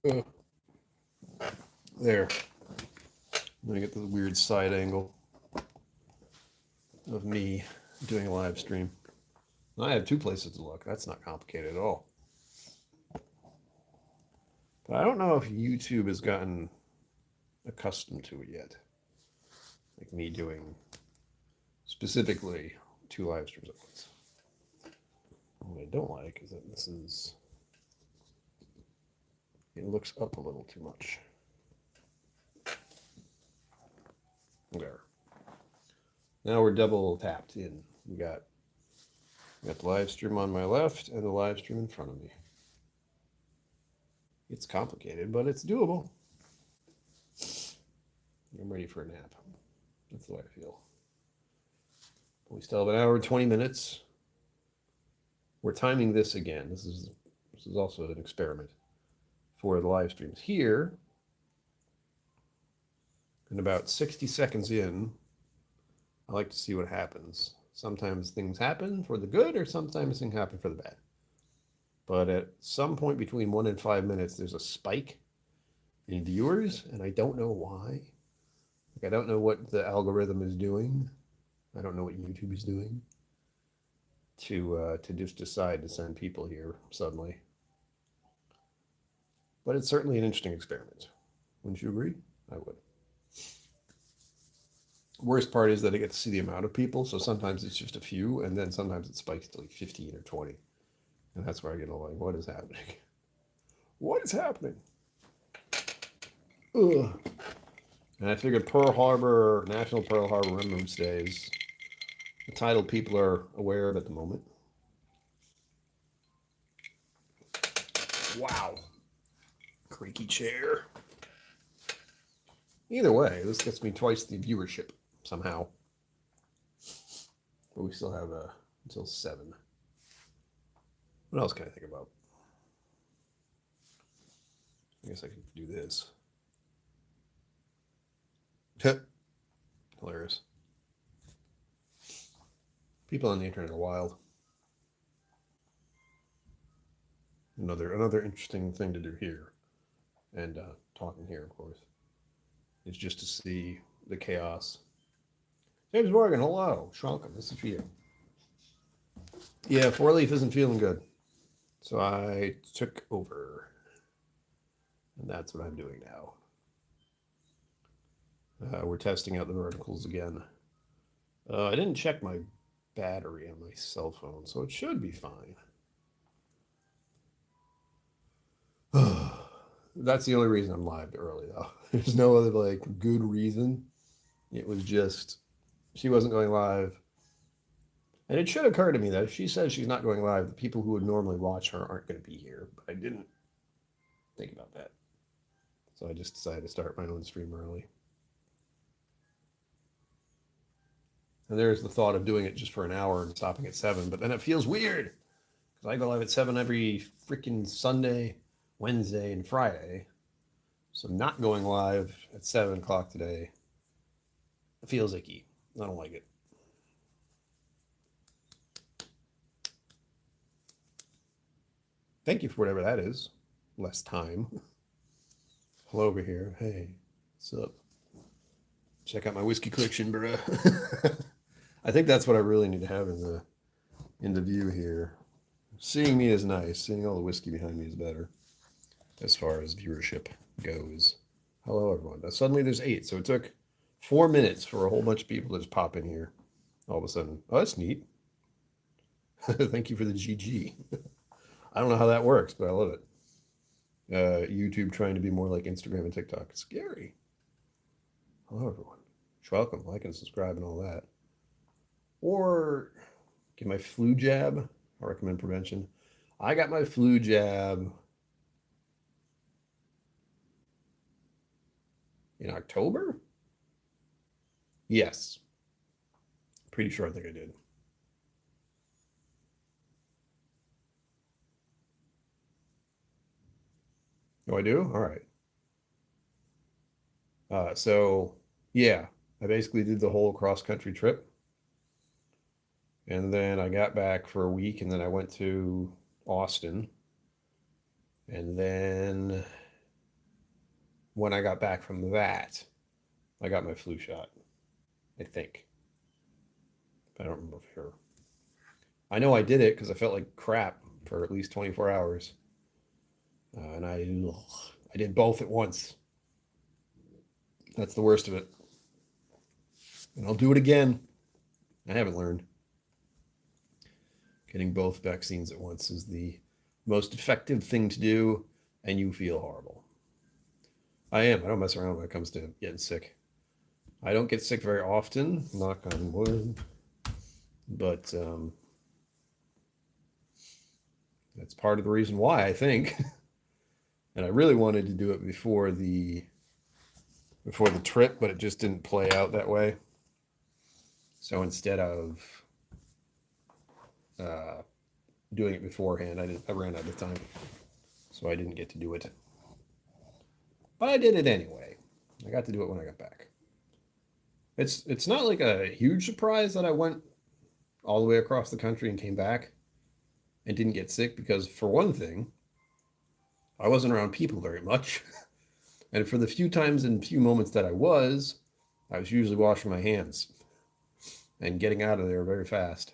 Uh, there. I'm gonna get the weird side angle of me doing a live stream. I have two places to look. That's not complicated at all. But I don't know if YouTube has gotten accustomed to it yet. Like me doing specifically two live streams at once. What I don't like is that it looks up a little too much. There. Now we're double tapped in. We got the live stream on my left and the live stream in front of me. It's complicated, but it's doable. I'm ready for a nap. That's the way I feel. We still have an hour and 20 minutes. We're timing this again. This is also an experiment for the live streams. Here, and about 60 seconds in, I like to see what happens. Sometimes things happen for the good, or sometimes things happen for the bad. But at some point between 1 and 5 minutes, there's a spike in viewers, and I don't know why. Like, I don't know what the algorithm is doing. I don't know what YouTube is doing to just decide to send people here suddenly. But it's certainly an interesting experiment. Wouldn't you agree? I would. Worst part is that I get to see the amount of people, so sometimes it's just a few, and then sometimes it spikes to like 15 or 20. And that's where I get all like, what is happening? What is happening? Ugh. And I figured National Pearl Harbor Remembrance Day is a title people are aware of at the moment. Wow. Creaky chair. Either way, this gets me twice the viewership somehow. But we still have until 7. What else can I think about? I guess I could do this. Hilarious. People on the internet are wild. Another interesting thing to do here, and talking here, of course, is just to see the chaos. James Morgan, hello. Shrunken, this is for you. Yeah, Four Leaf isn't feeling good. So I took over. And that's what I'm doing now. We're testing out the verticals again. I didn't check my battery on my cell phone, so it should be fine. That's the only reason I'm live early, though. There's no other good reason. It was just she wasn't going live. And it should occur to me that if she says she's not going live, the people who would normally watch her aren't going to be here. But I didn't think about that. So I just decided to start my own stream early. And there's the thought of doing it just for an hour and stopping at 7. But then it feels weird. Because I go live at 7 every freaking Sunday, Wednesday, and Friday. So not going live at 7 o'clock today, it feels icky. I don't like it. Thank you for whatever that is. Less time. Hello over here. Hey, what's up? Check out my whiskey collection, bruh. I think that's what I really need to have in the view here. Seeing me is nice. Seeing all the whiskey behind me is better as far as viewership goes. Hello, everyone. Now, suddenly there's 8, so it took 4 minutes for a whole bunch of people to just pop in here. All of a sudden, oh, that's neat. Thank you for the GG. I don't know how that works, but I love it. YouTube trying to be more like Instagram and TikTok. It's scary. Hello, everyone. You're welcome. Like and subscribe and all that. Or get my flu jab. I recommend prevention. I got my flu jab in October? Yes. Pretty sure I think I did. Oh, I do? All right. So, yeah, I basically did the whole cross-country trip. And then I got back for a week, and then I went to Austin. And then when I got back from that, I got my flu shot. I think. I don't remember for sure. I know I did it because I felt like crap for at least 24 hours. And I did both at once. That's the worst of it. And I'll do it again. I haven't learned. Getting both vaccines at once is the most effective thing to do, and you feel horrible. I am. I don't mess around when it comes to getting sick. I don't get sick very often, knock on wood, but that's part of the reason why, I think. And I really wanted to do it before the trip, but it just didn't play out that way. So instead of doing it beforehand, I ran out of time, so I didn't get to do it. But I did it anyway. I got to do it when I got back. It's not like a huge surprise that I went all the way across the country and came back and didn't get sick, because for one thing, I wasn't around people very much. And for the few times and few moments that I was usually washing my hands and getting out of there very fast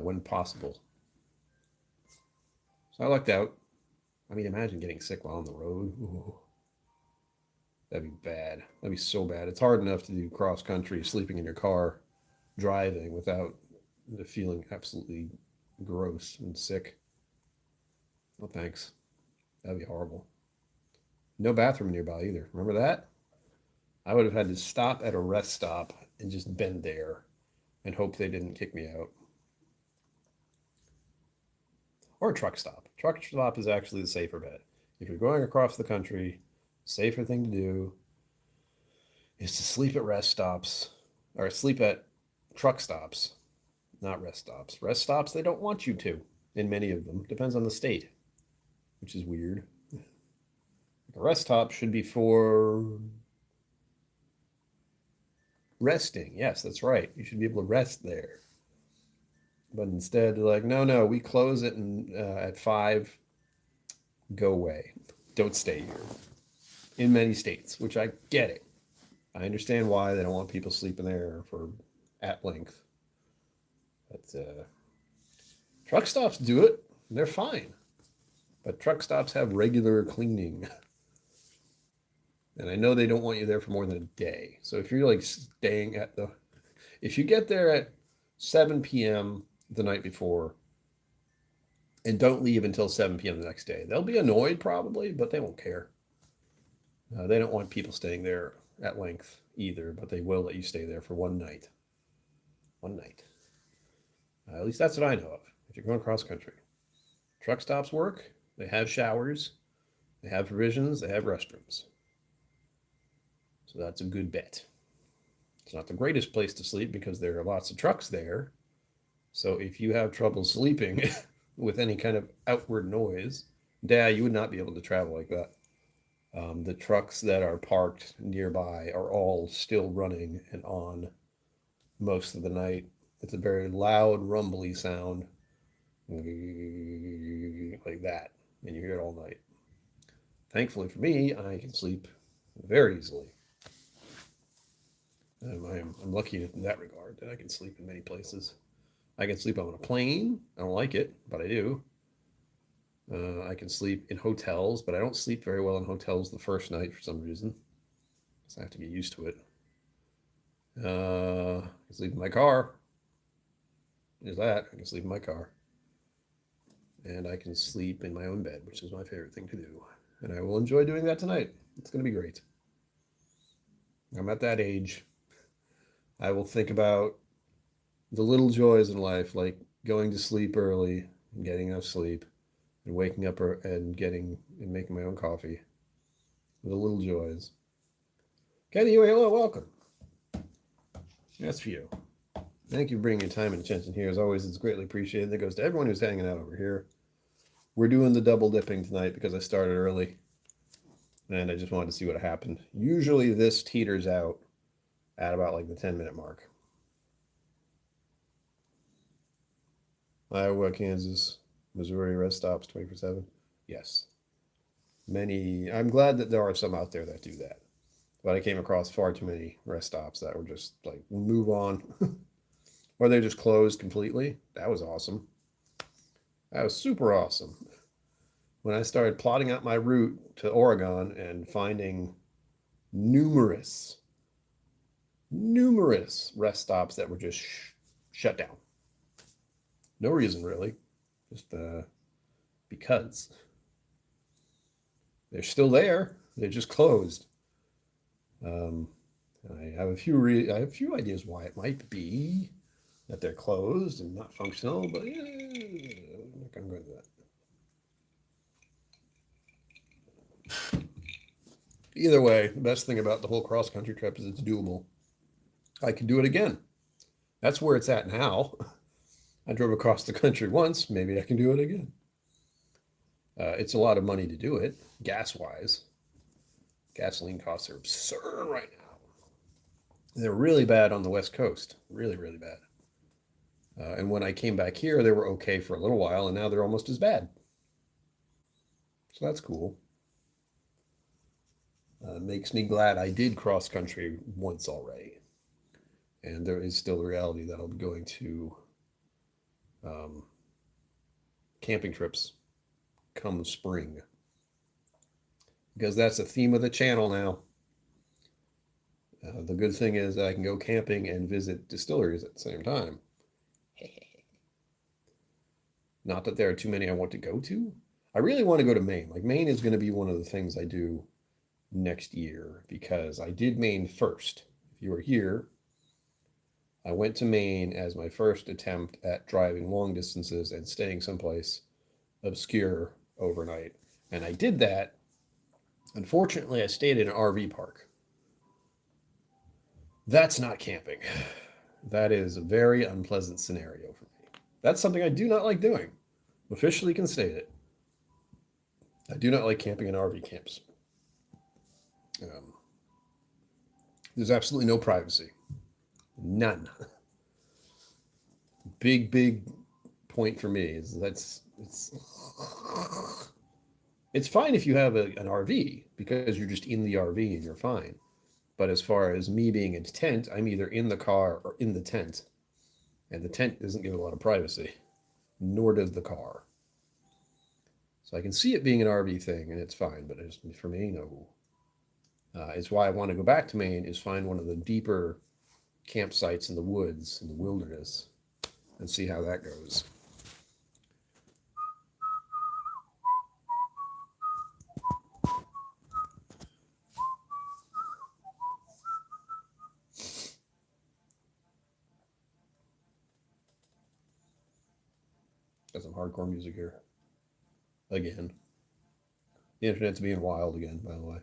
when possible. So I lucked out. I mean, imagine getting sick while on the road. Ooh, that'd be bad. That'd be so bad. It's hard enough to do cross country, sleeping in your car, driving without the feeling absolutely gross and sick. No thanks. That'd be horrible. No bathroom nearby either. Remember that? I would have had to stop at a rest stop and just been there and hope they didn't kick me out. Or a truck stop. Truck stop is actually the safer bet. If you're going across the country, safer thing to do is to sleep at rest stops, or sleep at truck stops, not rest stops. Rest stops, they don't want you to, in many of them. Depends on the state, which is weird. A rest stop should be for resting. Yes, that's right. You should be able to rest there. But instead, they're like, no, we close it at 5. Go away. Don't stay here. In many states, which I get it. I understand why they don't want people sleeping there for at length. But truck stops do it. They're fine. But truck stops have regular cleaning. And I know they don't want you there for more than a day. So if you're like staying if you get there at 7 p.m. the night before and don't leave until 7 p.m. the next day, they'll be annoyed probably, but they won't care. They don't want people staying there at length either, but they will let you stay there for one night. One night. At least that's what I know of. If you're going cross country, truck stops work. They have showers. They have provisions. They have restrooms. So that's a good bet. It's not the greatest place to sleep because there are lots of trucks there. So if you have trouble sleeping with any kind of outward noise, you would not be able to travel like that. The trucks that are parked nearby are all still running and on most of the night. It's a very loud, rumbly sound, like that, and you hear it all night. Thankfully for me, I can sleep very easily. I'm lucky in that regard that I can sleep in many places. I can sleep on a plane. I don't like it, but I do. I can sleep in hotels, but I don't sleep very well in hotels the first night for some reason. So I have to get used to it. I can sleep in my car. There's that. I can sleep in my car. And I can sleep in my own bed, which is my favorite thing to do. And I will enjoy doing that tonight. It's going to be great. I'm at that age. I will think about the little joys in life, like going to sleep early and getting enough sleep and waking up and making my own coffee. The little joys. Kenny, hello, welcome. That's for you. Thank you for bringing your time and attention here. As always, it's greatly appreciated. That goes to everyone who's hanging out over here. We're doing the double dipping tonight because I started early. And I just wanted to see what happened. Usually this teeters out at about like the 10-minute mark. Iowa, Kansas, Missouri, rest stops 24/7. Yes. I'm glad that there are some out there that do that. But I came across far too many rest stops that were just like, move on. Or they just closed completely. That was awesome. That was super awesome. When I started plotting out my route to Oregon and finding numerous, numerous rest stops that were just shut down. No reason really, just because they're still there. They're just closed. I have a few ideas why it might be that they're closed and not functional, but yeah, I'm not going to go into that. Either way, the best thing about the whole cross country trip is it's doable. I can do it again. That's where it's at now. I drove across the country once. Maybe I can do it again. It's a lot of money to do it, gas-wise. Gasoline costs are absurd right now. They're really bad on the West Coast. Really, really bad. And when I came back here, they were okay for a little while, and now they're almost as bad. So that's cool. Makes me glad I did cross country once already. And there is still the reality that I'll be going to camping trips come spring. Because that's the theme of the channel now. The good thing is that I can go camping and visit distilleries at the same time. Not that there are too many I want to go to. I really want to go to Maine. Like, Maine is going to be one of the things I do next year because I did Maine first. If you were here, I went to Maine as my first attempt at driving long distances and staying someplace obscure overnight. And I did that. Unfortunately, I stayed in an RV park. That's not camping. That is a very unpleasant scenario for me. That's something I do not like doing. Officially can state it. I do not like camping in RV camps. There's absolutely no privacy. None. Big point for me is it's fine if you have an RV because you're just in the RV and you're fine. But as far as me being in a tent, I'm either in the car or in the tent. And the tent doesn't give a lot of privacy, nor does the car. So I can see it being an RV thing, and it's fine, but for me, no. It's why I want to go back to Maine, is find one of the deeper campsites in the woods, in the wilderness, and see how that goes. Got some hardcore music here. Again. The internet's being wild again, by the way.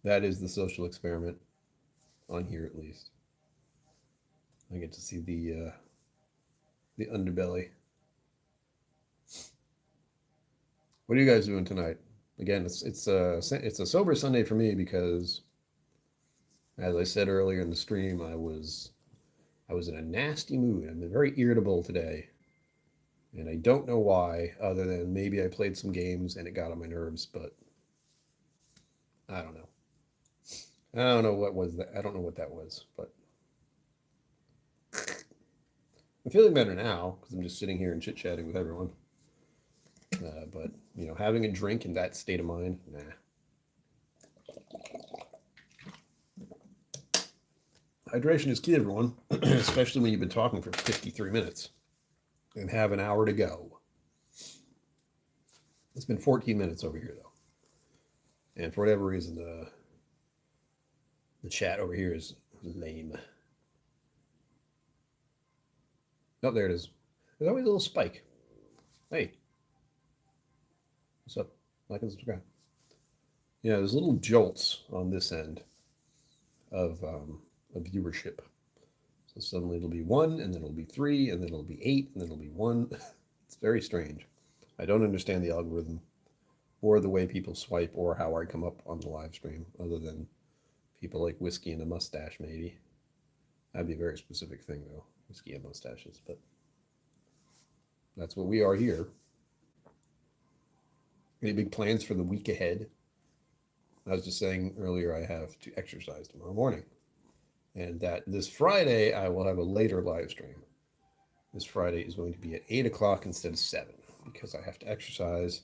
That is the social experiment, on here at least. I get to see the underbelly. What are you guys doing tonight? Again, it's a sober Sunday for me because, as I said earlier in the stream, I was in a nasty mood. I'm very irritable today. And I don't know why, other than maybe I played some games and it got on my nerves, but I don't know. I don't know what was that. I don't know what that was, but I'm feeling better now because I'm just sitting here and chit-chatting with everyone. But, having a drink in that state of mind, nah. Hydration is key, everyone, especially when you've been talking for 53 minutes and have an hour to go. It's been 14 minutes over here, though. And for whatever reason, the chat over here is lame. Oh, there it is. There's always a little spike. Hey. What's up? Like and subscribe. Yeah, there's little jolts on this end of viewership. So suddenly it'll be 1, and then it'll be 3, and then it'll be 8, and then it'll be 1. It's very strange. I don't understand the algorithm or the way people swipe or how I come up on the live stream, other than people like whiskey and a mustache, maybe. That'd be a very specific thing, though, whiskey and mustaches, but that's what we are here. Any big plans for the week ahead? I was just saying earlier I have to exercise tomorrow morning, and that this Friday I will have a later live stream. This Friday is going to be at 8 o'clock instead of 7 because I have to exercise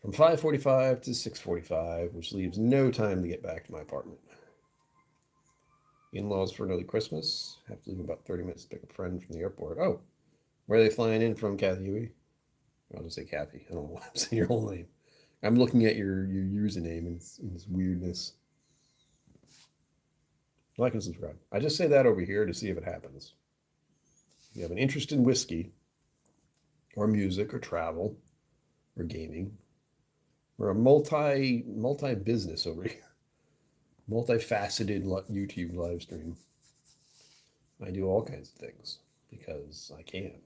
from 5:45 to 6:45, which leaves no time to get back to my apartment. In-laws for an early Christmas. Have to leave in about 30 minutes to pick up a friend from the airport. Oh, where are they flying in from, Kathy Huey? I'll just say Kathy. I don't know why I'm saying your whole name. I'm looking at your username and its weirdness. Like and subscribe. I just say that over here to see if it happens. If you have an interest in whiskey, or music, or travel, or gaming, or a multi business over here, multifaceted YouTube live stream. I do all kinds of things because I can.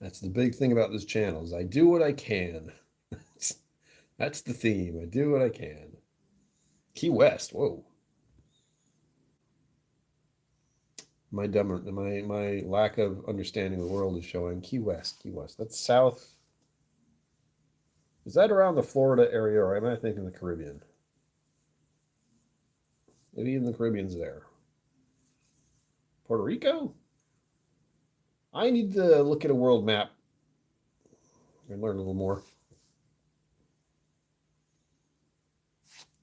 That's the big thing about this channel is I do what I can. That's the theme. I do what I can. Key West. Whoa. My lack of understanding of the world is showing. Key West. Key West. That's south. Is that around the Florida area, or am I thinking the Caribbean? Maybe even the Caribbean's there. Puerto Rico? I need to look at a world map and learn a little more.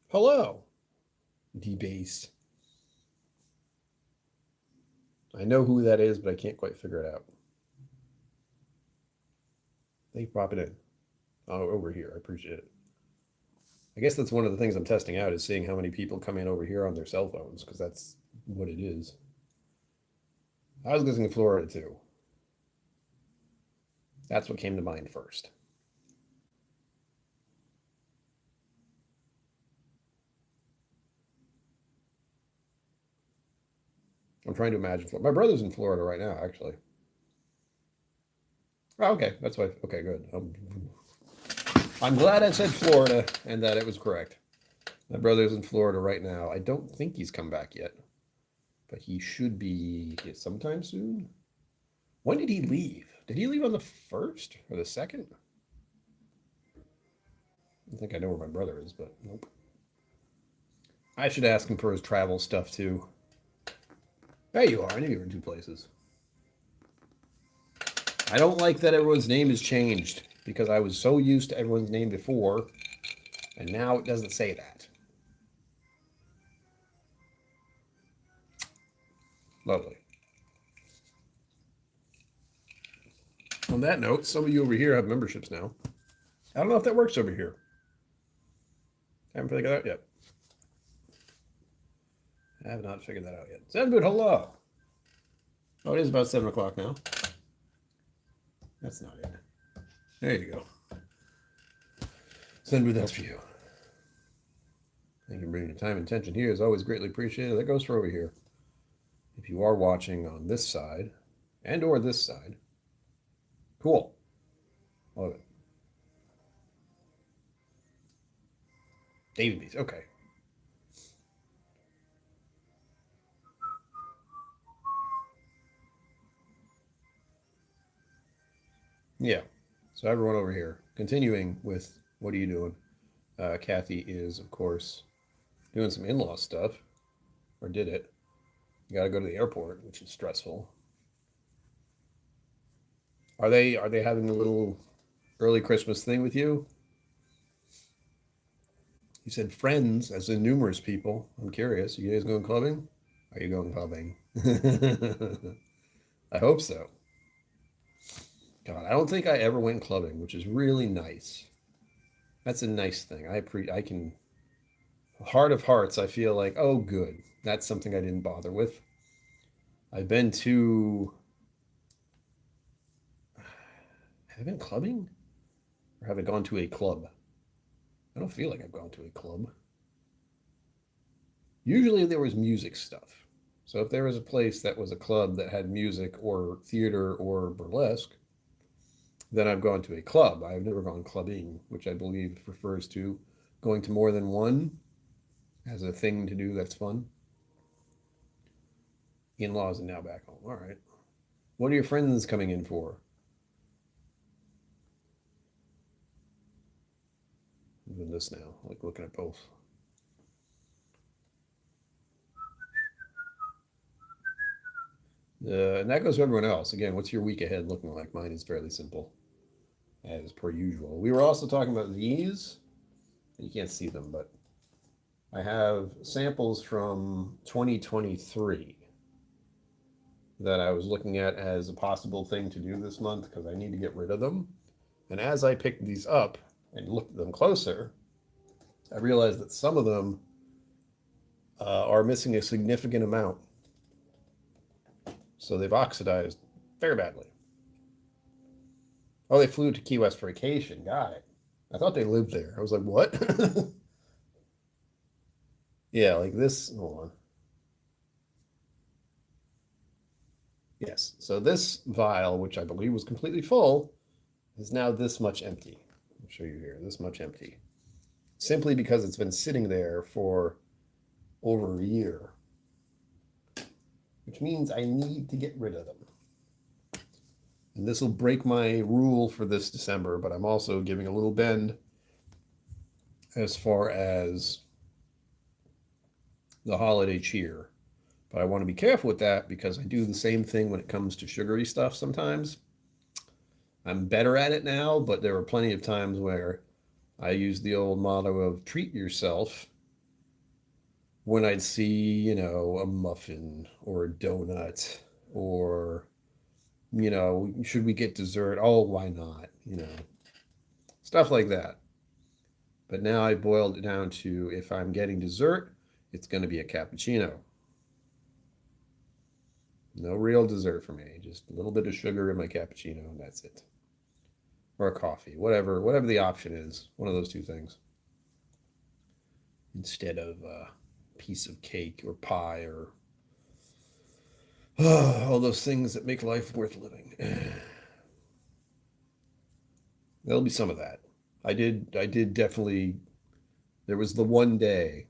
Hello, D-Base. I know who that is, but I can't quite figure it out. Thank you for popping in. Oh, over here. I appreciate it. I guess that's one of the things I'm testing out is seeing how many people come in over here on their cell phones, because that's what it is. I was listening to Florida too. That's what came to mind first. I'm trying to imagine. My brother's in Florida right now, actually. Oh, okay, that's why. Okay, good. I'm glad I said Florida and that it was correct. My brother's in Florida right now. I don't think he's come back yet, but he should be sometime soon. When did he leave? Did he leave on the 1st or the 2nd? I think I know where my brother is, but nope. I should ask him for his travel stuff too. There you are. I knew you were in 2 places. I don't like that everyone's name is changed because I was so used to everyone's name before, and now it doesn't say that. Lovely. On that note, some of you over here have memberships now. I don't know if that works over here. I haven't figured that out yet. I have not figured that out yet. Zenboot, hello. Oh, it is about 7 o'clock now. That's not it. There you go. Zenboot, that's for you. Thank you for bringing your time and attention here. Is always greatly appreciated. That goes for over here. If you are watching on this side and or this side, cool. Love it. David Beats. Okay. Yeah. So everyone over here, continuing with what are you doing? Kathy is, of course, doing some in-law stuff, or did it. You got to go to the airport, which is stressful. Are they having a little early Christmas thing with you? You said friends, as in numerous people. I'm curious. Are you guys going clubbing? Are you going clubbing? I hope so. God, I don't think I ever went clubbing, which is really nice. That's a nice thing. I can, heart of hearts, I feel like, oh, good. That's something I didn't bother with. I've been to, have I been clubbing? Or have I gone to a club? I don't feel like I've gone to a club. Usually there was music stuff. So if there was a place that was a club that had music or theater or burlesque, then I've gone to a club. I've never gone clubbing, which I believe refers to going to more than one as a thing to do that's fun. In-laws and now back home. All right. What are your friends coming in for? than this now, like looking at both. And that goes for everyone else. Again, what's your week ahead looking like? Mine is fairly simple, as per usual. We were also talking about these. You can't see them, but I have samples from 2023 that I was looking at as a possible thing to do this month because I need to get rid of them. And as I picked these up and looked at them closer, I realized that some of them are missing a significant amount. So they've oxidized very badly. Oh, they flew to Key West for vacation. Got it. I thought they lived there. I was like, what? Yeah, like this. Hold on. Yes. So this vial, which I believe was completely full, is now this much empty. I'll show you here. This much empty. Simply because it's been sitting there for over a year. Which means I need to get rid of them. And this will break my rule for this December, but I'm also giving a little bend as far as the holiday cheer. But I want to be careful with that because I do the same thing when it comes to sugary stuff sometimes. I'm better at it now, but there were plenty of times where I used the old motto of treat yourself when I'd see, a muffin or a donut or, should we get dessert? Oh, why not? Stuff like that. But now I boiled it down to if I'm getting dessert, it's going to be a cappuccino. No real dessert for me. Just a little bit of sugar in my cappuccino, and that's it. Or a coffee, whatever the option is. One of those two things. Instead of a piece of cake or pie or all those things that make life worth living. There'll be some of that. I did definitely. There was the one day.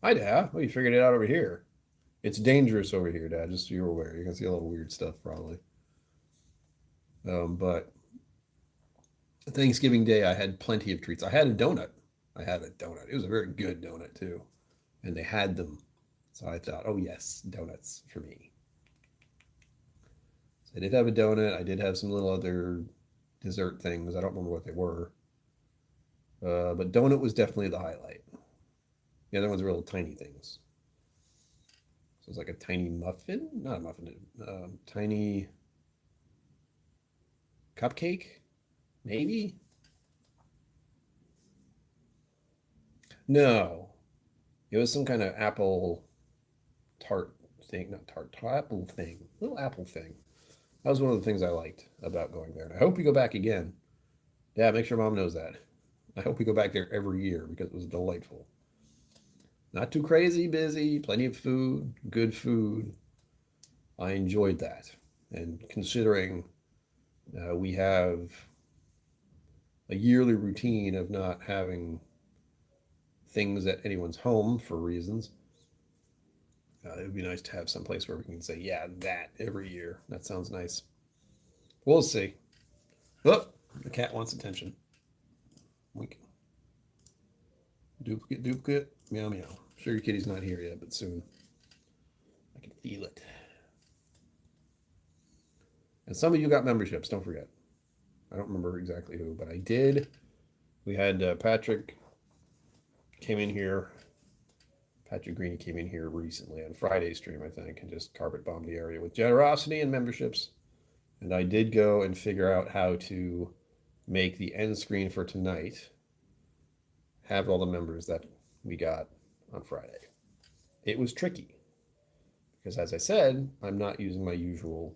Hi, Dad. Oh, you figured it out over here. It's dangerous over here, Dad, just so you're aware. You're going to see a lot of weird stuff, probably. But Thanksgiving Day, I had plenty of treats. I had a donut. It was a very good donut, too. And they had them. So I thought, oh, yes, donuts for me. So I did have a donut. I did have some little other dessert things. I don't remember what they were. But donut was definitely the highlight. The other ones were little tiny things. So it's like a tiny muffin, not a muffin, tiny cupcake, maybe? No, it was some kind of apple tart thing, not tart, apple thing, little apple thing. That was one of the things I liked about going there. And I hope we go back again. Yeah, make sure Mom knows that. I hope we go back there every year because it was delightful. Not too crazy busy, plenty of food, good food. I enjoyed that. And considering we have a yearly routine of not having things at anyone's home for reasons, it would be nice to have some place where we can say, yeah, that every year. That sounds nice. We'll see. Oh, the cat wants attention. Wink. Duplicate. Meow, meow. Sugar Kitty's not here yet, but soon. I can feel it. And some of you got memberships, don't forget. I don't remember exactly who, but I did. We had Patrick came in here. Patrick Greeny came in here recently on Friday's stream, I think, and just carpet bombed the area with generosity and memberships. And I did go and figure out how to make the end screen for tonight have all the members that we got on Friday. It was tricky because, as I said, I'm not using my usual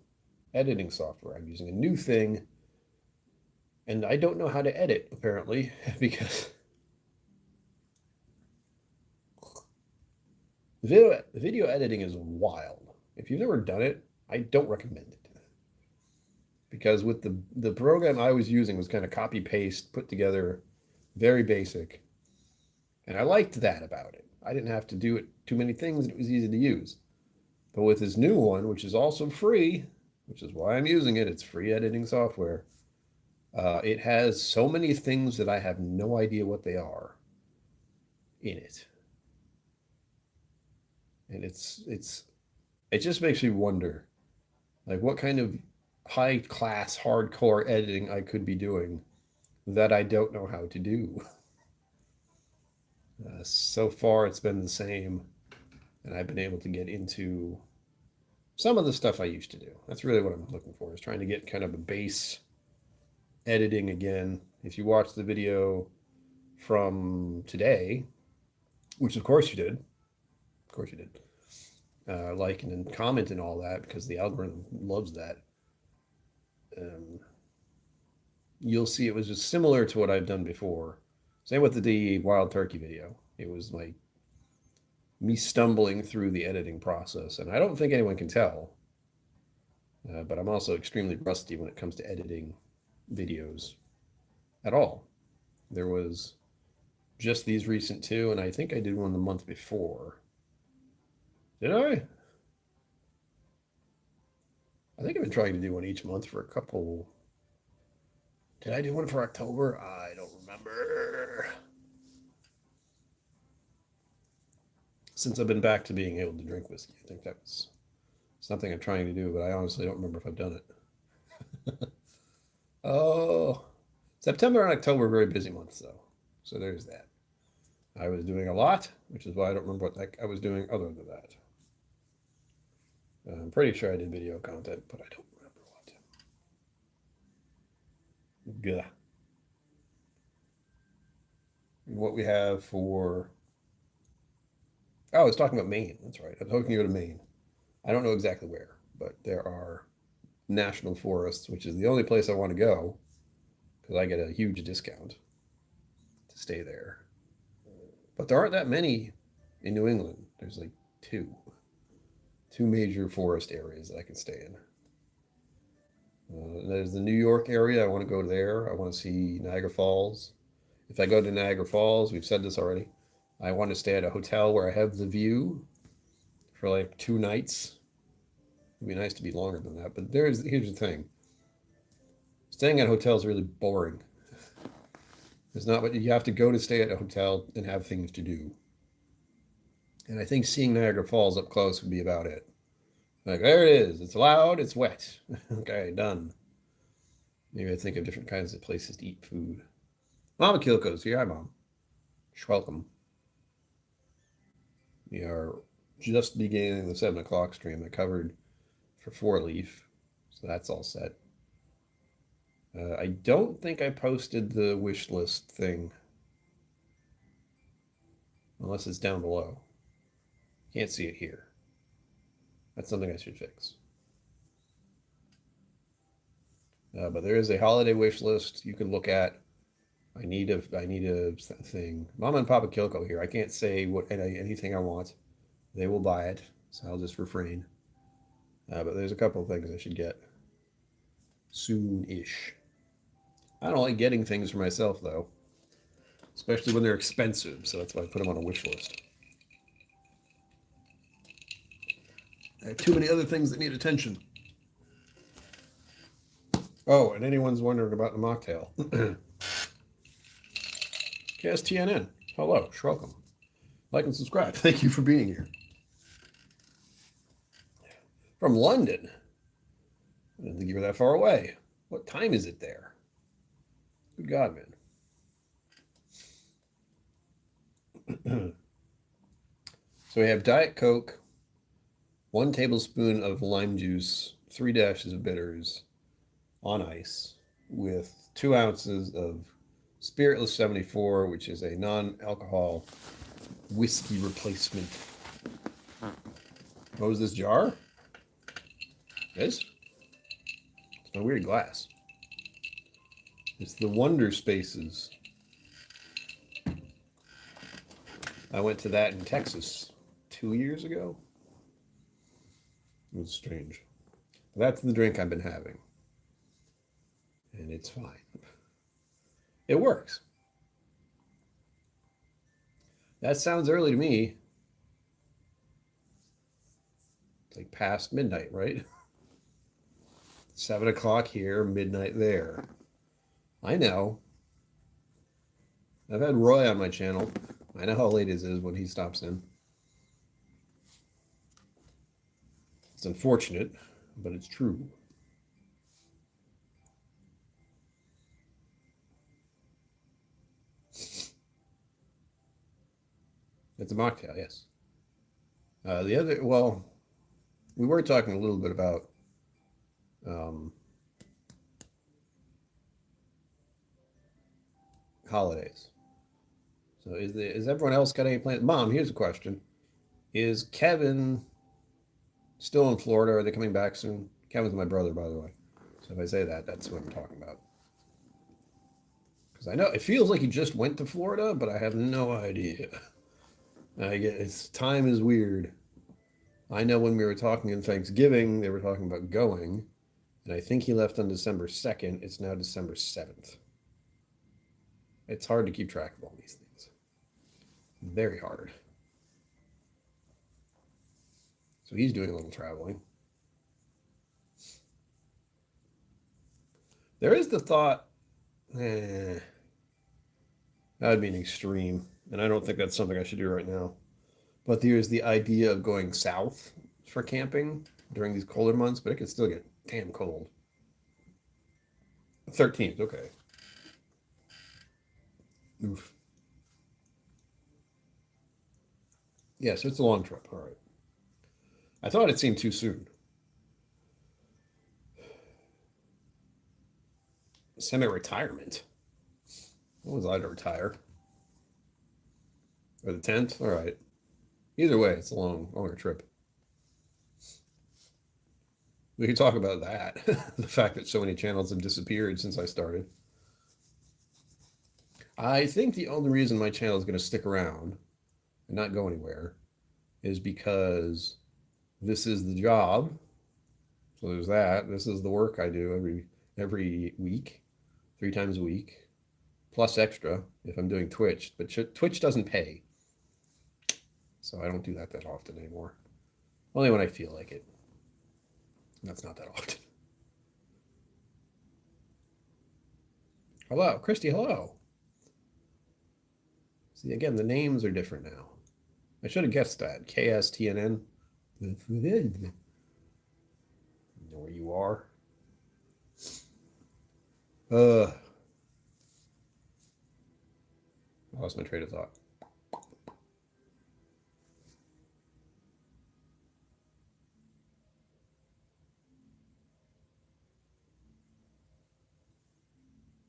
editing software. I'm using a new thing, and I don't know how to edit, apparently, because video editing is wild. If you've never done it, I don't recommend it. Because with the program I was using was kind of copy paste, put together, very basic. And I liked that about it. I didn't have to do it too many things, and it was easy to use. But with this new one, which is also free, which is why I'm using it, it's free editing software. It has so many things that I have no idea what they are. in it. And it just makes me wonder, like, what kind of high class hardcore editing I could be doing that I don't know how to do. So far, it's been the same, and I've been able to get into some of the stuff I used to do. That's really what I'm looking for, is trying to get kind of a base editing again. If you watch the video from today, which of course you did, like and comment and all that, because the algorithm loves that. You'll see it was just similar to what I've done before. Same with the wild turkey video. It was like me stumbling through the editing process, and I don't think anyone can tell. But I'm also extremely rusty when it comes to editing videos at all. There was just these recent two, and I think I did one the month before. Did I? I think I've been trying to do one each month for a couple. Did I do one for October? I don't remember. Since I've been back to being able to drink whiskey, I think that was something I'm trying to do, but I honestly don't remember if I've done it. Oh, September and October are very busy months, though. So there's that. I was doing a lot, which is why I don't remember what I was doing other than that. I'm pretty sure I did video content, but I don't remember what. Gah. What we have for... Oh, I was talking about Maine. That's right. I'm hooking you to Maine. I don't know exactly where, but there are national forests, which is the only place I want to go, because I get a huge discount to stay there. But there aren't that many in New England. There's like two major forest areas that I can stay in. There's the New York area. I want to go there. I want to see Niagara Falls. If I go to Niagara Falls, we've said this already, I want to stay at a hotel where I have the view for like 2 nights. It'd be nice to be longer than that, but here's the thing. Staying at a hotel is really boring. It's not what you have to go to stay at a hotel and have things to do. And I think seeing Niagara Falls up close would be about it. Like, there it is. It's loud. It's wet. Okay, done. Maybe I think of different kinds of places to eat food. Mama KillCo's here. Hi, Mom. Welcome. We are just beginning the 7 o'clock stream. I covered for 4-leaf, so that's all set. I don't think I posted the wish list thing, unless it's down below. Can't see it here. That's something I should fix. But there is a holiday wish list you can look at. I need a thing. Mama and Papa KillCo here. I can't say anything I want. They will buy it, so I'll just refrain. But there's a couple of things I should get soon-ish. I don't like getting things for myself, though, especially when they're expensive, so that's why I put them on a wish list. I have too many other things that need attention. Oh, and anyone's wondering about the mocktail. KSTNN, hello, welcome. Like and subscribe. Thank you for being here. From London. I didn't think you were that far away. What time is it there? Good God, man. So we have Diet Coke, 1 tablespoon of lime juice, 3 dashes of bitters on ice, with 2 ounces of Spiritless 74, which is a non-alcohol whiskey replacement. What was this jar? This? It's my weird glass. It's the Wonder Spaces. I went to that in Texas 2 years ago. It was strange. That's the drink I've been having. And it's fine. It works. That sounds early to me. It's like past midnight, right? 7 o'clock here, midnight there. I know. I've had Roy on my channel. I know how late it is when he stops in. It's unfortunate, but it's true. It's a mocktail, yes. The other, well, we were talking a little bit about um, holidays. So is everyone else got any plans? Mom, here's a question: is Kevin still in Florida? Are they coming back soon? Kevin's my brother, by the way. So if I say that, that's what I'm talking about. Because I know it feels like he just went to Florida, but I have no idea. I get it's time is weird. I know when we were talking in Thanksgiving, they were talking about going, and I think he left on December 2nd. It's now December 7th. It's hard to keep track of all these things. Very hard. So he's doing a little traveling. There is the thought, that would be an extreme, and I don't think that's something I should do right now. But there's the idea of going south for camping during these colder months, but it can still get damn cold. 13th, okay. Oof. Yeah, so it's a long trip. All right. I thought it seemed too soon. Semi-retirement. When was I to retire? Or the 10th? All right. Either way, it's a longer trip. We could talk about that. The fact that so many channels have disappeared since I started. I think the only reason my channel is going to stick around and not go anywhere is because this is the job. So there's that. This is the work I do every week, 3 times a week, plus extra if I'm doing Twitch. But Twitch doesn't pay, so I don't do that often anymore. Only when I feel like it. That's not that often. Hello, Christy. Hello. See, again, the names are different now. I should have guessed that. KSTNN. You know where you are. I lost my train of thought.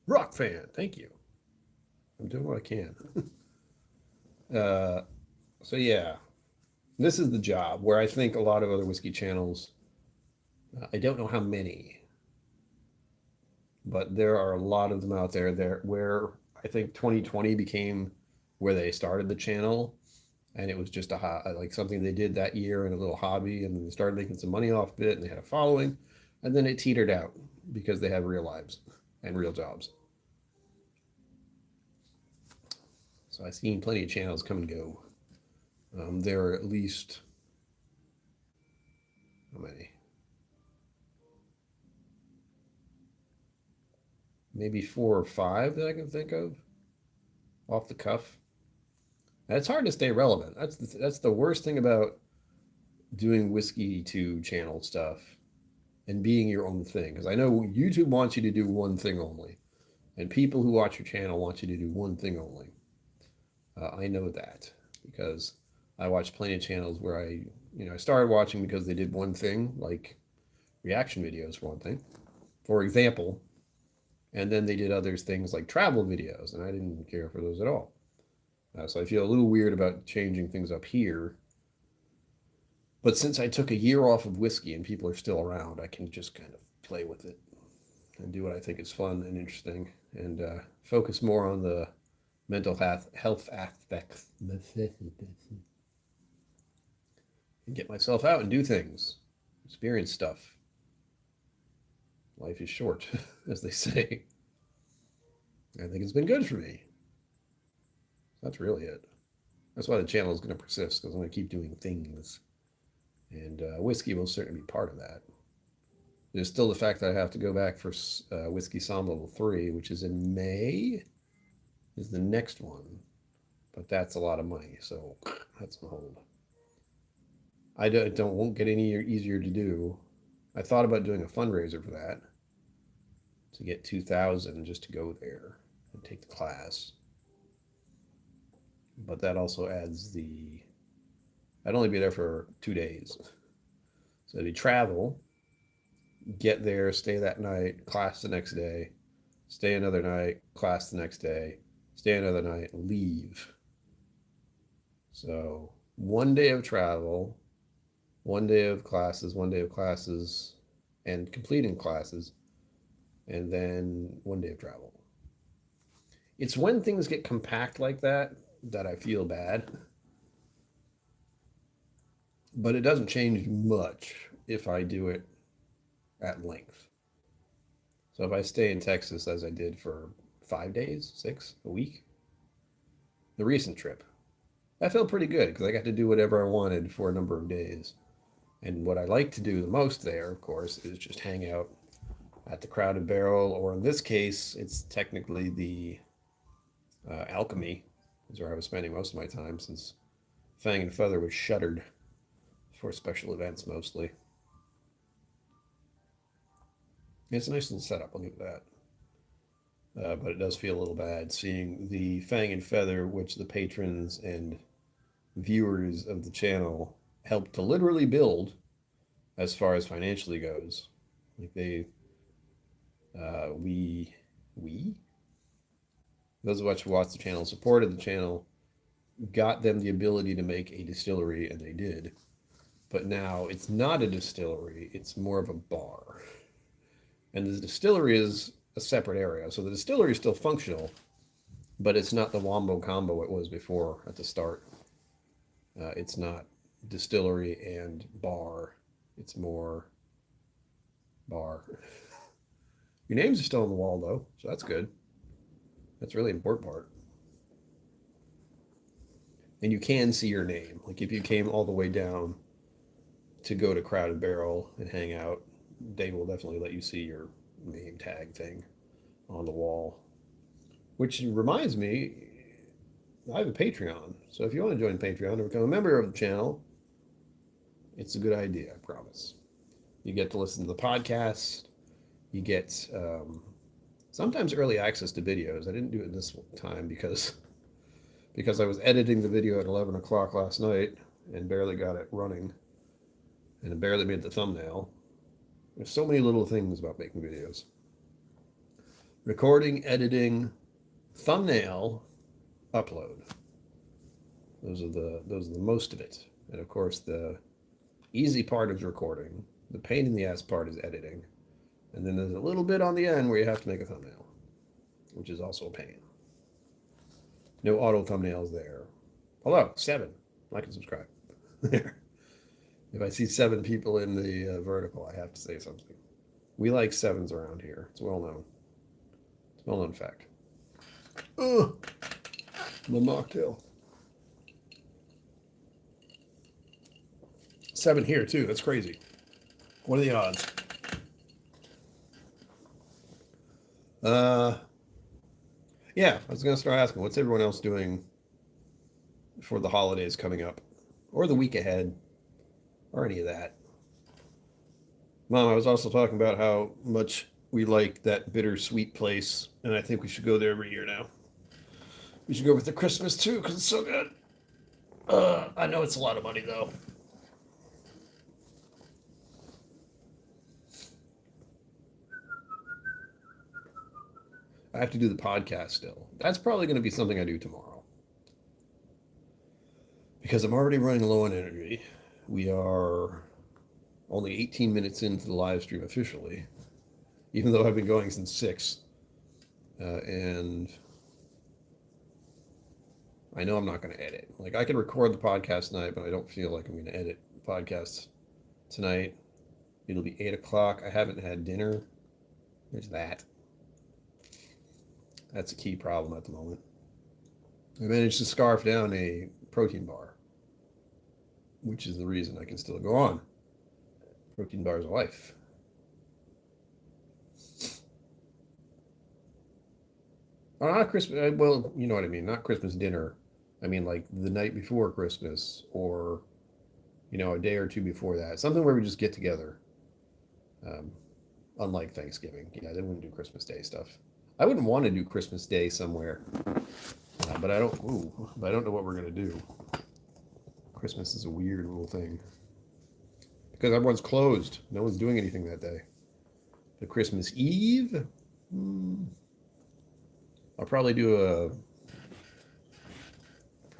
Rock fan, thank you. I'm doing what I can. So yeah, this is the job where I think a lot of other whiskey channels, I don't know how many, but there are a lot of them out there where I think 2020 became where they started the channel, and it was just like something they did that year and a little hobby, and then they started making some money off of it, and they had a following, and then it teetered out because they have real lives and real jobs. So I've seen plenty of channels come and go. There are at least, how many? Maybe 4 or 5 that I can think of off the cuff. And it's hard to stay relevant. That's the worst thing about doing whiskey to channel stuff and being your own thing. Because I know YouTube wants you to do one thing only, and people who watch your channel want you to do one thing only. I know that because I watch plenty of channels where I started watching because they did one thing, like reaction videos for one thing, for example, and then they did other things like travel videos, and I didn't care for those at all. So I feel a little weird about changing things up here. But since I took a year off of whiskey and people are still around, I can just kind of play with it and do what I think is fun and interesting, and focus more on the mental health aspects and get myself out and do things, experience stuff. Life is short, as they say. I think it's been good for me. That's really it. That's why the channel is going to persist, because I'm going to keep doing things. And whiskey will certainly be part of that. There's still the fact that I have to go back for Whiskey Somm Level 3, which is in May, is the next one. but that's a lot of money, so that's on hold. I don't won't get any easier to do. I thought about doing a fundraiser for that to get 2,000 just to go there and take the class, but that also adds the. I'd only be there for 2 days, so it'd be travel, get there, stay that night, class the next day, stay another night, class the next day, stay another night, leave. So 1 day of travel, 1 day of classes, 1 day of classes, and completing classes, and then 1 day of travel. It's when things get compact like that that I feel bad, but it doesn't change much if I do it at length. So if I stay in Texas as I did for 5 days, six, a week, the recent trip, I felt pretty good because I got to do whatever I wanted for a number of days. And what I like to do the most there, of course, is just hang out at the Crowded Barrel, or in this case, it's technically the Alchemy, is where I was spending most of my time since Fang and Feather was shuttered for special events mostly. It's a nice little setup, I'll give it that. But it does feel a little bad seeing the Fang and Feather, which the patrons and viewers of the channel helped to literally build as far as financially goes. Like we, those of us who watched the channel, supported the channel, got them the ability to make a distillery, and they did. But now it's not a distillery, it's more of a bar. And the distillery is a separate area. So the distillery is still functional, but it's not the wombo combo it was before at the start. It's not distillery and bar. It's more bar. Your names are still on the wall, though, so that's good. That's really important part. And you can see your name. Like if you came all the way down to go to Crowded Barrel and hang out, they will definitely let you see your name tag thing on the wall. Which reminds me, I have a Patreon. So if you want to join Patreon or become a member of the channel, it's a good idea, I promise. You get to listen to the podcast. You get sometimes early access to videos. I didn't do it this time because I was editing the video at 11 o'clock last night and barely got it running. And I barely made the thumbnail. There's so many little things about making videos. Recording, editing, thumbnail, upload. Those are the most of it. And of course the easy part is recording. The pain in the ass part is editing. And then there's a little bit on the end where you have to make a thumbnail, which is also a pain. No auto thumbnails there. Hello, 7. Like and subscribe. There. If I see 7 people in the vertical, I have to say something. We like 7s around here. It's well known. It's a well-known fact. Ugh. The mocktail. 7 here, too. That's crazy. What are the odds? Yeah, I was going to start asking, what's everyone else doing for the holidays coming up? Or the week ahead? Or any of that. Mom, I was also talking about how much we like that bittersweet place, and I think we should go there every year now. We should go with the Christmas too, because it's so good. I know it's a lot of money though. I have to do the podcast still. That's probably going to be something I do tomorrow. Because I'm already running low on energy. We are only 18 minutes into the live stream officially, even though I've been going since 6. And I know I'm not going to edit. Like, I can record the podcast tonight, but I don't feel like I'm going to edit the podcast tonight. It'll be 8 o'clock. I haven't had dinner. There's that. That's a key problem at the moment. I managed to scarf down a protein bar, which is the reason I can still go on. Protein bars of life. Oh, not Christmas. Well, you know what I mean. Not Christmas dinner, I mean, like the night before Christmas, or a day or two before that. Something where we just get together. Um, Unlike Thanksgiving, yeah, they wouldn't do Christmas Day stuff. I wouldn't want to do Christmas Day somewhere, but I don't. Ooh, but I don't know what we're gonna do. Christmas is a weird little thing because everyone's closed. No one's doing anything that day. The Christmas Eve, I'll probably do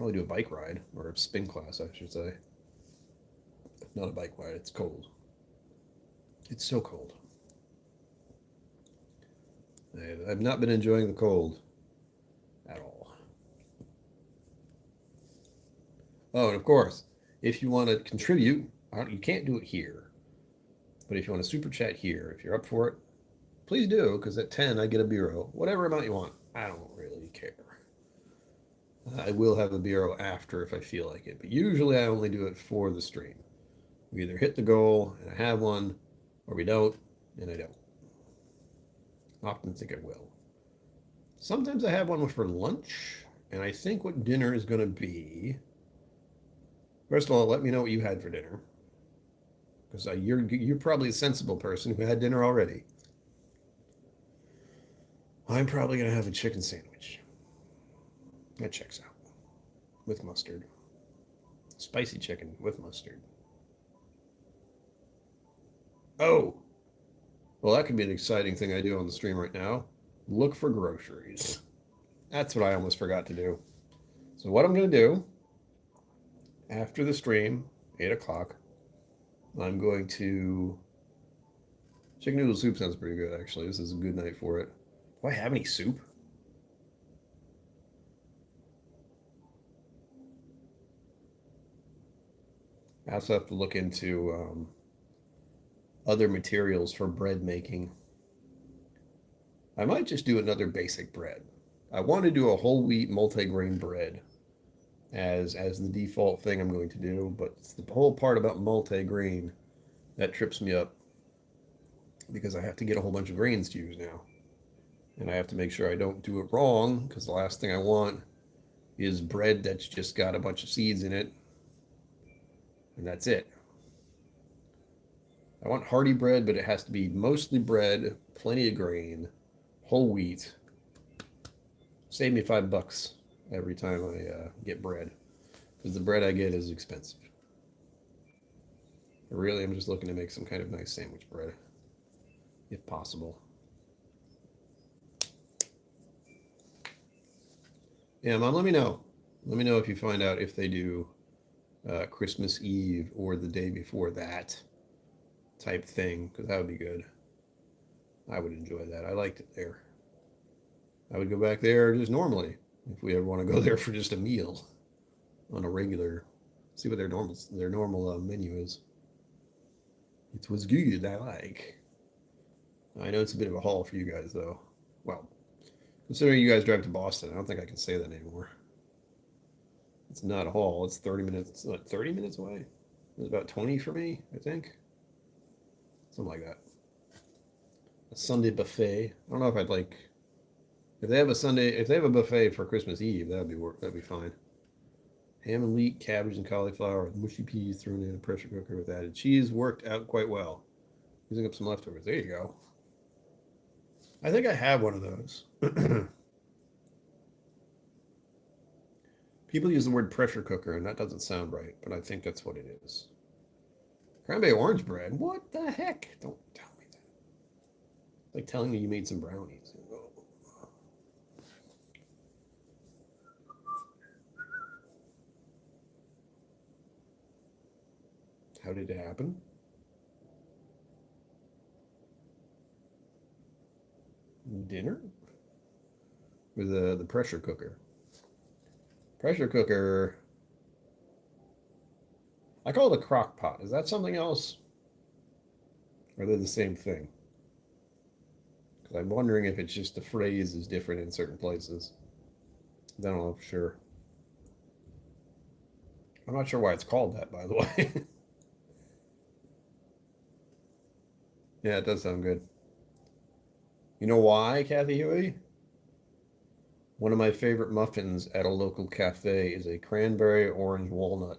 a bike ride or a spin class, I should say. Not a bike ride. It's cold. It's so cold. I've not been enjoying the cold at all. Oh, and of course, if you want to contribute, you can't do it here. But if you want to super chat here, if you're up for it, please do, because at 10 I get a bureau. Whatever amount you want. I don't really care. I will have a bureau after if I feel like it, but usually I only do it for the stream. We either hit the goal and I have one, or we don't and I don't. I often think I will. Sometimes I have one for lunch, and I think what dinner is going to be. First of all, let me know what you had for dinner, because you're probably a sensible person who had dinner already. I'm probably going to have a chicken sandwich. That checks out. With mustard. Spicy chicken with mustard. Oh! Well, that could be an exciting thing I do on the stream right now. Look for groceries. That's what I almost forgot to do. So what I'm going to do, after the stream, 8 o'clock, I'm going to... Chicken noodle soup sounds pretty good, actually. This is a good night for it. Do I have any soup? I also have to look into other materials for bread making. I might just do another basic bread. I want to do a whole wheat multigrain bread as the default thing I'm going to do, but it's the whole part about multigrain that trips me up because I have to get a whole bunch of grains to use now. And I have to make sure I don't do it wrong, because the last thing I want is bread that's just got a bunch of seeds in it and that's it. I want hearty bread, but it has to be mostly bread, plenty of grain, whole wheat. Save me $5 every time I get bread, because the bread I get is expensive. Really, I'm just looking to make some kind of nice sandwich bread, if possible. Yeah, Mom, let me know. Let me know if you find out if they do Christmas Eve or the day before that type thing, because that would be good. I would enjoy that. I liked it there. I would go back there just normally if we ever want to go there for just a meal on a regular. See what their normal menu is. It was good. I like. I know it's a bit of a haul for you guys, though. Well, considering you guys drive to Boston, I don't think I can say that anymore. It's not a haul. It's 30 minutes. It's not 30 minutes away. It's about 20 for me, I think. Something like that. A Sunday buffet. I don't know if I'd like. If they have a buffet for Christmas Eve, that'd be fine. Ham and leek, cabbage and cauliflower with mushy peas thrown in a pressure cooker with added cheese worked out quite well. Using up some leftovers. There you go. I think I have one of those. People use the word pressure cooker, and that doesn't sound right, but I think that's what it is. Cranberry orange bread? What the heck? Don't tell me that. It's like telling me you made some brownies. How did it happen? Dinner? With the pressure cooker. Pressure cooker. I call it a crock pot. Is that something else? Or are they the same thing? Because I'm wondering if it's just the phrase is different in certain places. I don't know for sure. I'm not sure why it's called that, by the way. Yeah, it does sound good. You know why, Kathy Huey? One of my favorite muffins at a local cafe is a cranberry orange walnut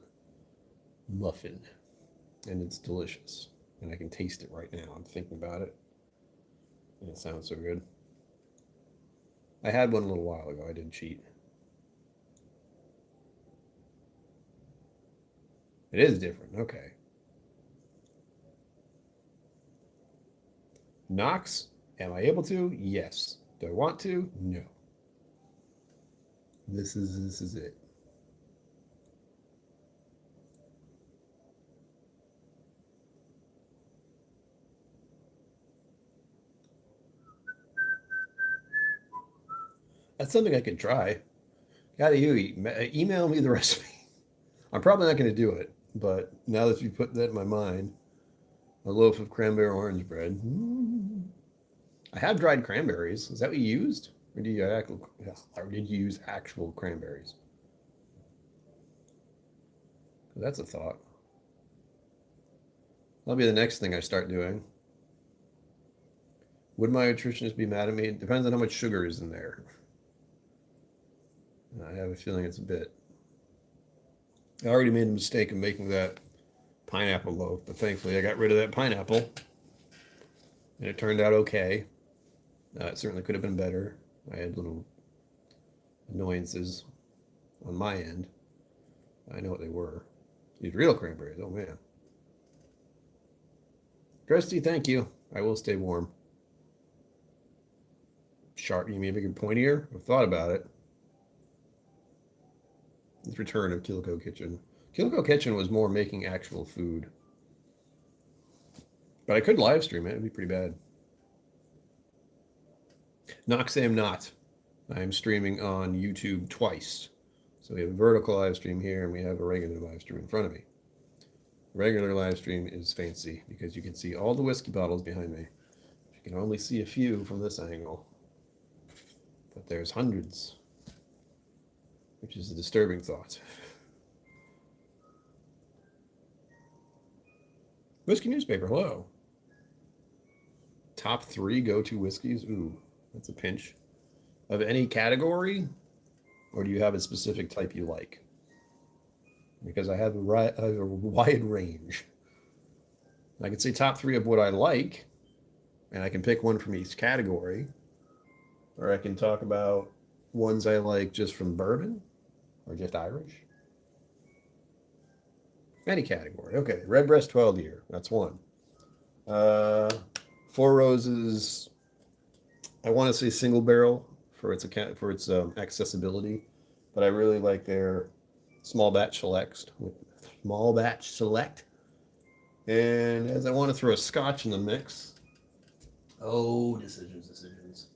muffin, and it's delicious. And I can taste it right now. I'm thinking about it, and it sounds so good. I had one a little while ago. I did cheat. It is different. Okay. Knox, am I able to? Yes. Do I want to? No. This is it. That's something I could try. Gotta you email me the recipe. I'm probably not going to do it, but now that you put that in my mind, a loaf of cranberry orange bread. I have dried cranberries. Is that what you used, or did you use actual cranberries? That's a thought. That'll be the next thing I start doing. Would my nutritionist be mad at me? It depends on how much sugar is in there. I have a feeling it's a bit. I already made the mistake of making that pineapple loaf, but thankfully I got rid of that pineapple, and it turned out okay. It certainly could have been better. I had little annoyances on my end. I know what they were. These real cranberries, oh man. Christy, thank you. I will stay warm. Sharp, you mean make it pointier? I've thought about it. This return of KillCo Kitchen. KillCo Kitchen was more making actual food. But I could live stream it. It'd be pretty bad. Knox, I am not. I am streaming on YouTube twice. So we have a vertical live stream here, and we have a regular live stream in front of me. Regular live stream is fancy because you can see all the whiskey bottles behind me. You can only see a few from this angle. But there's hundreds, which is a disturbing thought. Whiskey newspaper, hello. Top 3 go-to whiskeys? Ooh, that's a pinch. Of any category? Or do you have a specific type you like? Because I have a wide range. I could say top 3 of what I like, and I can pick one from each category. Or I can talk about ones I like just from bourbon, or just Irish. Any category. Okay, Redbreast 12 year. That's one. Four Roses. I want to say single barrel for its accessibility, but I really like their small batch select. And as I want to throw a Scotch in the mix. Oh, decisions.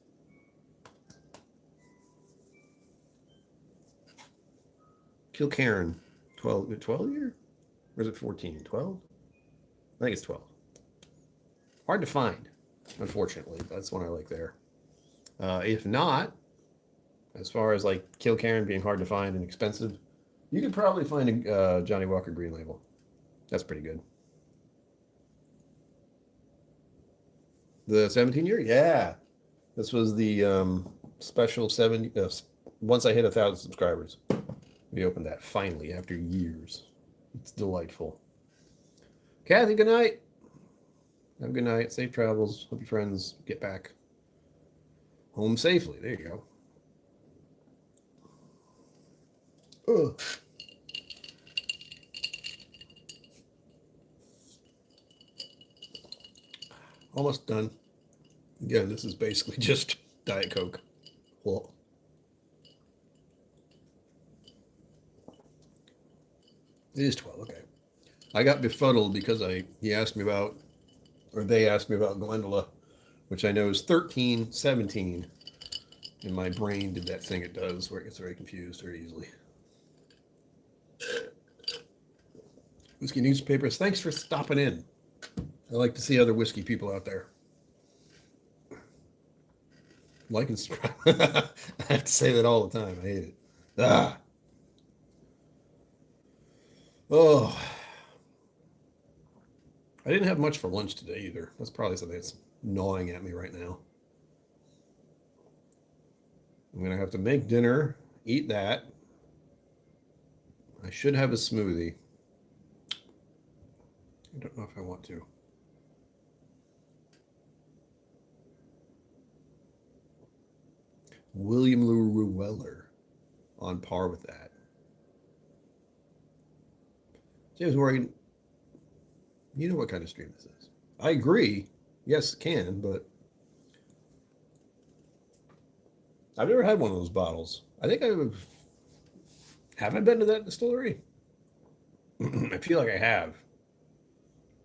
Kilcairn, 12 year? Or is it 14? 12? I think it's 12. Hard to find, unfortunately. That's one I like there. If not, as far as like Kilcairn being hard to find and expensive, you could probably find a Johnny Walker Green Label. That's pretty good. The 17 year? Yeah. This was the special 70. Once I hit 1,000 subscribers, we opened that finally after years. It's delightful. Kathy, good night. Have a good night. Safe travels. Hope your friends get back home safely. There you go. Ugh. Almost done. Again, this is basically just Diet Coke. Well, it is 12, okay. I got befuddled because they asked me about Glendula, which I know is 13, 17. And my brain did that thing it does where it gets very confused very easily. Whiskey newspapers, thanks for stopping in. I like to see other whiskey people out there. Like and subscribe. I have to say that all the time. I hate it. Ah. Oh. I didn't have much for lunch today either. That's probably something that's gnawing at me right now. I'm going to have to make dinner, eat that. I should have a smoothie. I don't know if I want to. William LaRue Weller on par with that. James Morgan, you know what kind of stream this is. I agree. Yes, it can, but I've never had one of those bottles. I think have I been to that distillery? I feel like I have.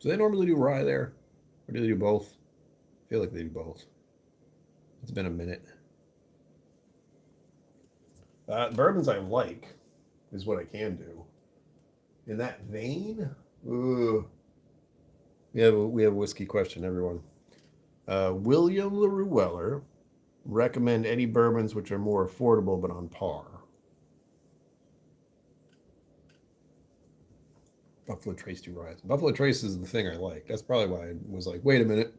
Do they normally do rye there? Or do they do both? I feel like they do both. It's been a minute. Bourbons I like is what I can do. In that vein, we have a whiskey question, everyone. William LaRue Weller, recommend any bourbons which are more affordable but on par. Buffalo Trace do rise. Buffalo Trace is the thing I like. That's probably why I was like, wait a minute.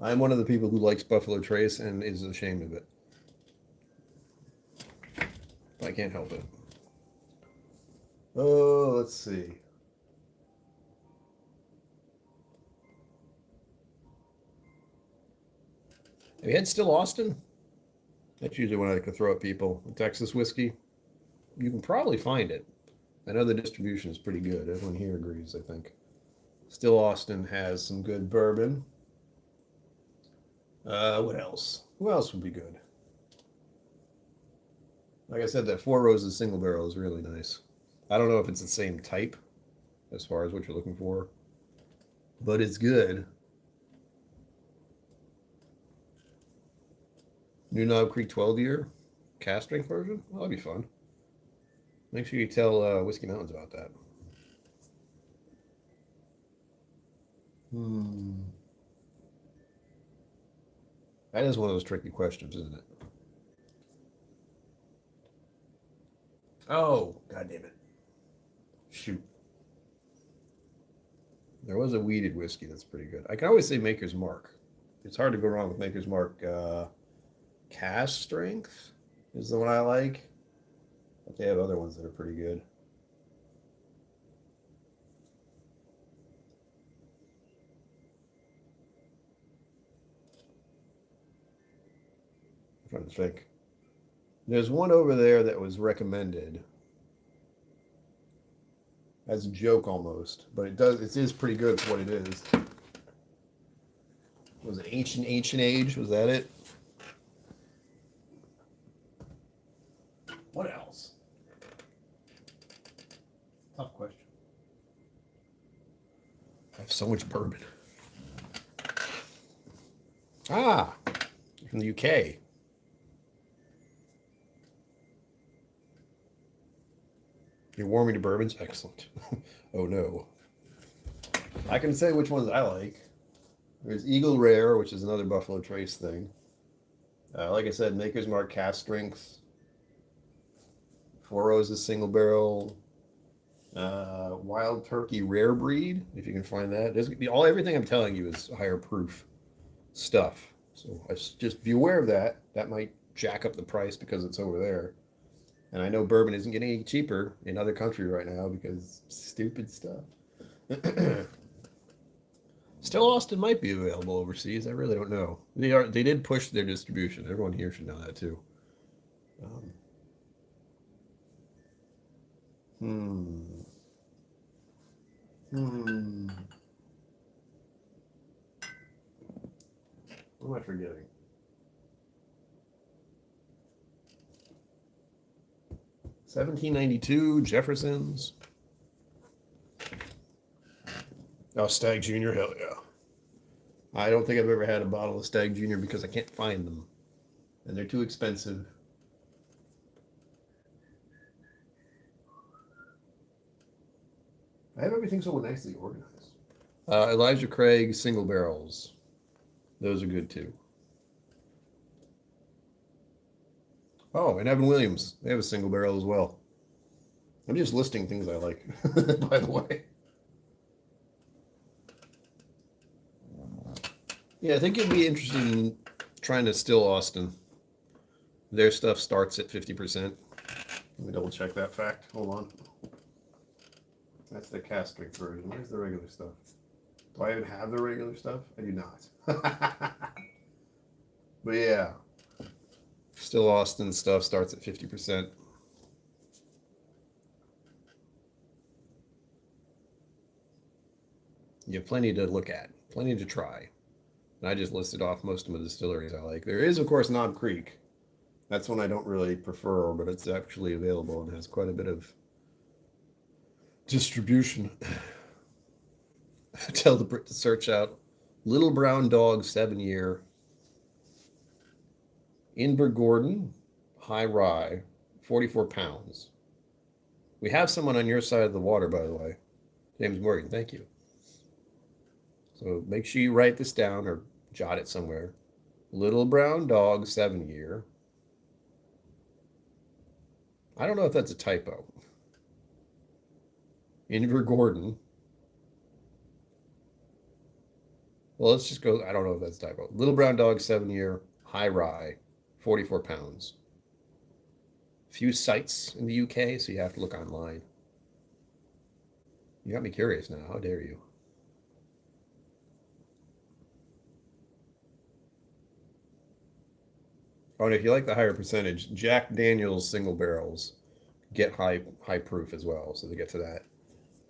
I'm one of the people who likes Buffalo Trace and is ashamed of it. I can't help it. Oh, let's see. Have you had Still Austin? That's usually when I like to throw at people. Texas whiskey. You can probably find it. I know the distribution is pretty good. Everyone here agrees, I think. Still Austin has some good bourbon. What else? Who else would be good? Like I said, that Four Roses single barrel is really nice. I don't know if it's the same type as far as what you're looking for, but it's good. New Knob Creek 12 year cast strength version? Well, that'd be fun. Make sure you tell Whiskey Mountains about that. That is one of those tricky questions, isn't it? Oh, God damn it. Shoot. There was a wheated whiskey that's pretty good. I can always say Maker's Mark. It's hard to go wrong with Maker's Mark. Cast strength is the one I like. But they have other ones that are pretty good. I'm trying to think. There's one over there that was recommended as a joke almost, but it is pretty good for what it is. Was it Ancient Age? Was that it? What else? Tough question. I have so much bourbon. Ah, from the UK. You're warming to bourbons? Excellent. Oh no. I can say which ones I like. There's Eagle Rare, which is another Buffalo Trace thing. Like I said, Maker's Mark cast strength. Four Roses single barrel. Wild Turkey rare breed, if you can find that. Everything I'm telling you is higher proof stuff. So just be aware of that. That might jack up the price because it's over there. And I know bourbon isn't getting any cheaper in other countries right now because stupid stuff. Still Austin might be available overseas. I really don't know. They did push their distribution. Everyone here should know that too. What am I forgetting? 1792 Jefferson's. Oh, Stag Junior, hell yeah. I don't think I've ever had a bottle of Stag Junior because I can't find them. And they're too expensive. I have everything so nicely organized. Elijah Craig single barrels. Those are good too. Oh, and Evan Williams. They have a single barrel as well. I'm just listing things I like, by the way. Yeah, I think it'd be interesting in trying to still Austin. Their stuff starts at 50%. Let me double check that fact. Hold on. That's the cast strength version. Where's the regular stuff? Do I even have the regular stuff? I do not. But yeah, still Austin stuff starts at 50%. You have plenty to look at, plenty to try. And I just listed off most of the distilleries I like. There is, of course, Knob Creek. That's one I don't really prefer, but it's actually available and has quite a bit of distribution. Tell the Brit to search out Little Brown Dog 7-year Invergordon High Rye, 44 pounds. We have someone on your side of the water, by the way. James Morgan, thank you. So make sure you write this down or jot it somewhere. Little Brown Dog 7-year. I don't know if that's a typo. Invergordon. Well, let's just go. I don't know if that's a typo. Little Brown Dog 7-year High Rye, 44 pounds. Few sites in the UK, so you have to look online. You got me curious now. How dare you? Oh, and if you like the higher percentage, Jack Daniel's single barrels get high proof as well, so they get to that.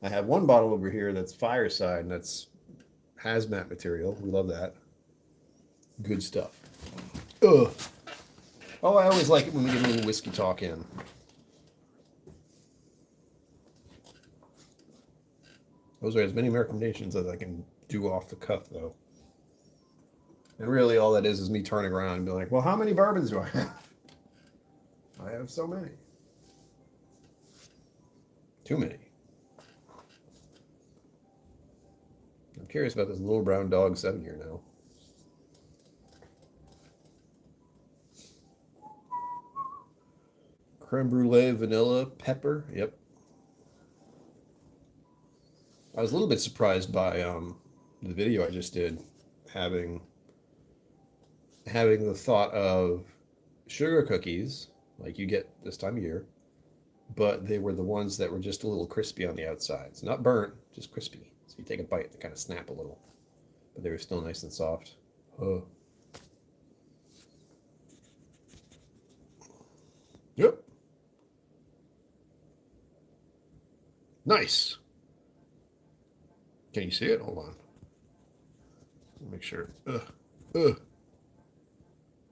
I have one bottle over here that's Fireside, and that's hazmat material. We love that. Good stuff. Ugh. Oh, I always like it when we get a little whiskey talk in. Those are as many recommendations as I can do off the cuff, though. And really, all that is me turning around and being like, well, how many bourbons do I have? I have so many. Too many. I'm curious about this Little Brown Dog 7-year now. Creme brulee, vanilla, pepper. Yep. I was a little bit surprised by the video I just did, having the thought of sugar cookies like you get this time of year, but they were the ones that were just a little crispy on the outsides, not burnt, just crispy. So you take a bite and kind of snap a little, but they were still nice and soft. Oh. Yep. Nice. Can you see it? Hold on. Make sure.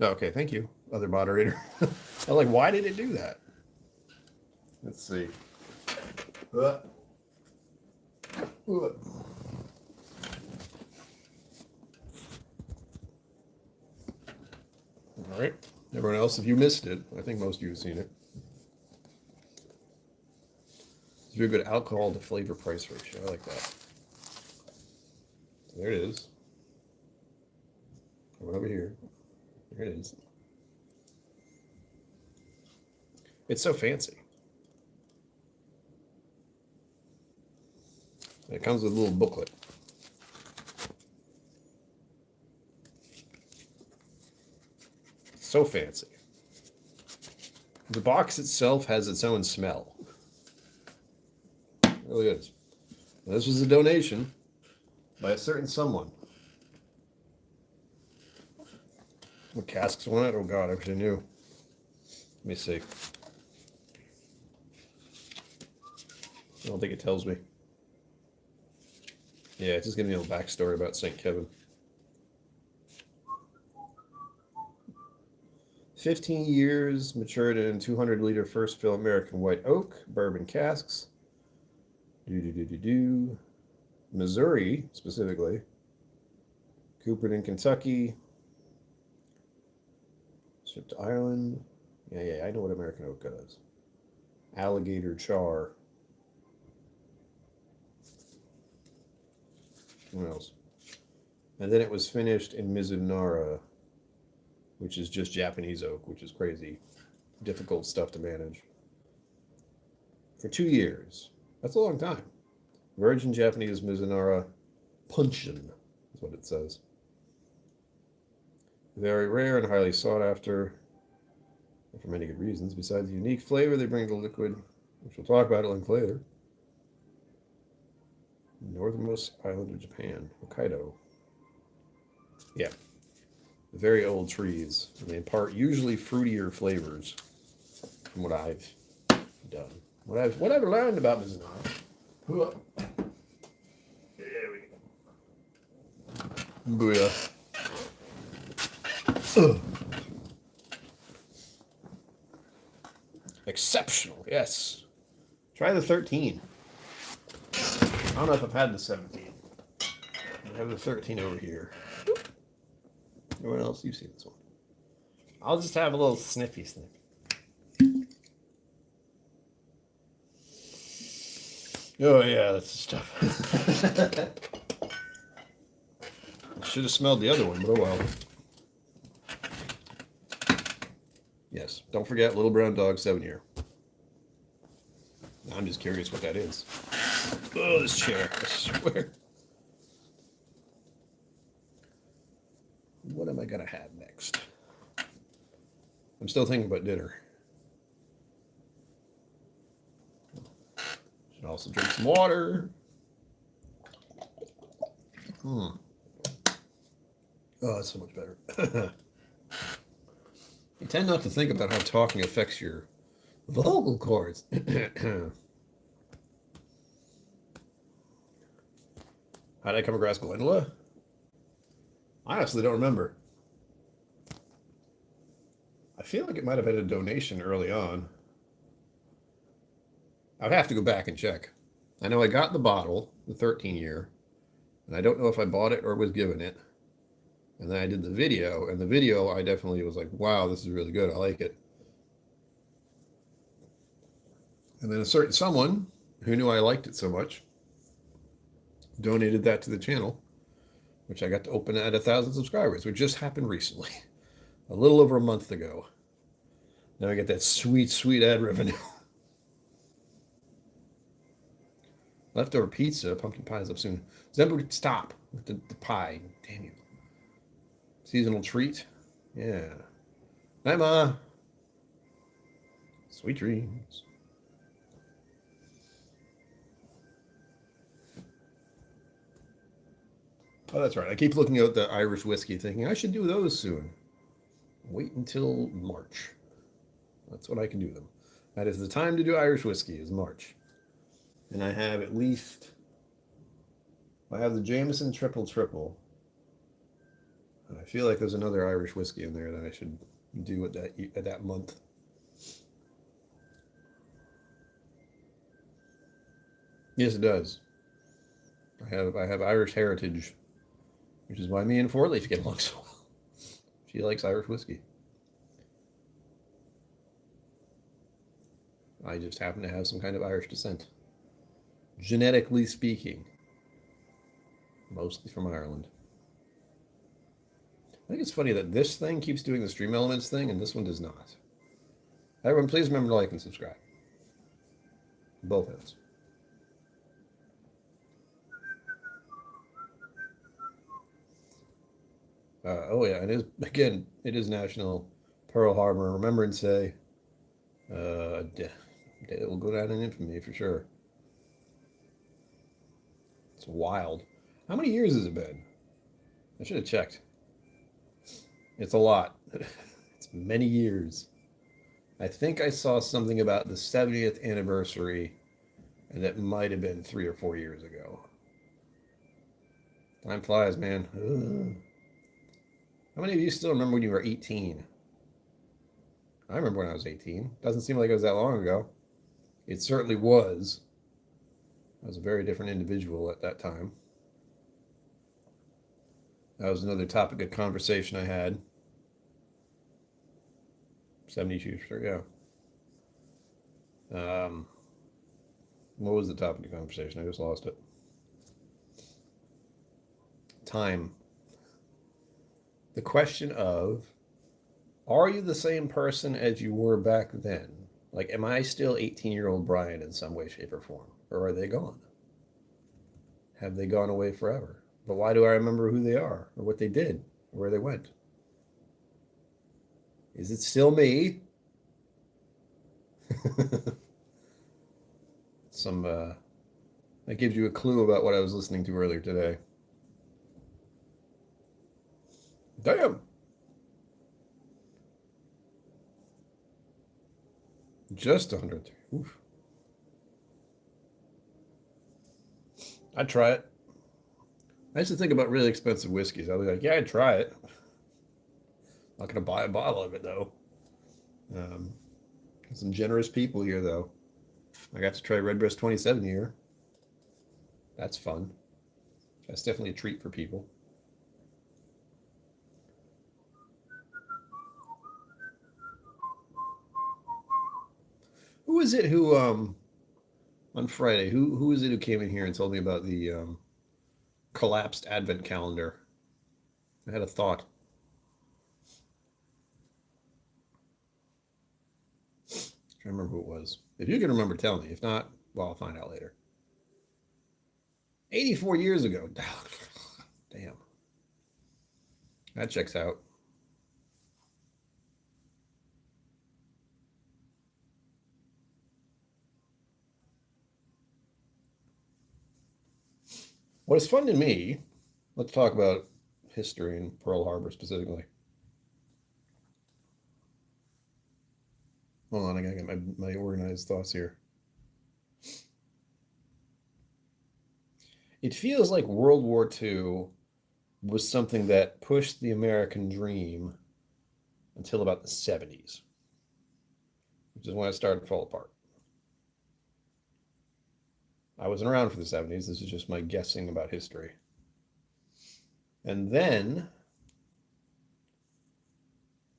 Okay, thank you, other moderator. I'm like, why did it do that? Let's see. All right. Everyone else, if you missed it, I think most of you have seen it. It's a very good alcohol to flavor price ratio. I like that. There it is. Coming over here. There it is. It's so fancy. It comes with a little booklet. So fancy. The box itself has its own smell. It really is. And this was a donation by a certain someone. What casks on it? Oh God, I wish I knew. Let me see. I don't think it tells me. Yeah, it's just giving me a little backstory about St. Kevin. 15 years, matured in 200-liter first fill American white oak, bourbon casks. Missouri, specifically. Coopered in Kentucky. Shipped to Ireland. Yeah, I know what American oak does. Alligator char. What else? And then it was finished in Mizunara, which is just Japanese oak, which is crazy. Difficult stuff to manage. For 2 years. That's a long time. Virgin Japanese Mizunara Punshin is what it says. Very rare and highly sought after for many good reasons. Besides the unique flavor they bring to the liquid, which we'll talk about at length later. Northernmost island of Japan, Hokkaido. Yeah, very old trees. And they impart usually fruitier flavors from what I've done. What I've learned about Mizunara. There we go. Booyah. Ugh. Exceptional, yes. Try the 13. I don't know if I've had the 17. I have the 13 over here. Everyone else, you've seen this one. I'll just have a little sniffy sniff. Oh yeah, that's the stuff. Should have smelled the other one, but oh well. Yes, don't forget Little Brown Dog 7-year. I'm just curious what that is. Oh, this chair, I swear. What am I going to have next? I'm still thinking about dinner. Should also drink some water. Oh, that's so much better. You tend not to think about how talking affects your vocal cords. How did I come across Glendola? I honestly don't remember. I feel like it might have had a donation early on. I'd have to go back and check. I know I got the bottle, the 13-year, and I don't know if I bought it or was given it. And then I did the video, and the video I definitely was like, wow, this is really good. I like it. And then a certain someone who knew I liked it so much donated that to the channel, which I got to open at 1,000 subscribers, which just happened recently, a little over a month ago. Now I get that sweet, sweet ad revenue. Leftover pizza, pumpkin pie is up soon. Zembu, stop with the pie. Damn you. Seasonal treat. Yeah. Hi, Ma. Sweet dreams. Oh, that's right. I keep looking at the Irish whiskey thinking I should do those soon. Wait until March. That's when I can do them. That is the time to do Irish whiskey, is March. And I have at least, I have the Jameson Triple Triple. I feel like there's another Irish whiskey in there that I should do at that month. Yes, it does. I have Irish heritage, which is why me and Four Leaf get along so well. She likes Irish whiskey. I just happen to have some kind of Irish descent. Genetically speaking. Mostly from Ireland. I think it's funny that this thing keeps doing the Stream Elements thing and this one does not. Everyone, please remember to like and subscribe. Both ends. Oh yeah, it is National Pearl Harbor Remembrance Day. Day that will go down in infamy for sure. It's wild. How many years has it been? I should have checked. It's a lot. It's many years. I think I saw something about the 70th anniversary, and that might have been 3 or 4 years ago. Time flies, man. Ugh. How many of you still remember when you were 18? I remember when I was 18. Doesn't seem like it was that long ago. It certainly was. I was a very different individual at that time. That was another topic of conversation I had. 72, sure, yeah. What was the topic of conversation? I just lost it. Time. The question of, are you the same person as you were back then? Like, am I still 18-year-old Brian in some way, shape, or form? Or are they gone? Have they gone away forever? But why do I remember who they are, or what they did, or where they went? Is it still me? Some that gives you a clue about what I was listening to earlier today. Damn. Just 100. Oof. I'd try it. I used to think about really expensive whiskeys. I was like, yeah, I'd try it. Not gonna buy a bottle of it though. Um, some generous people here though. I got to try Redbreast 27 here. That's fun. That's definitely a treat for people. Who is it who on Friday? Who is it who came in here and told me about the collapsed advent calendar? I had a thought. I can't remember who it was. If you can remember, tell me. If not, well, I'll find out later. 84 years ago. Damn. That checks out. What is fun to me, let's talk about history in Pearl Harbor specifically. Hold on, I gotta get my organized thoughts here. It feels like World War II was something that pushed the American dream until about the 70s, which is when it started to fall apart. I wasn't around for the 70s. This is just my guessing about history. And then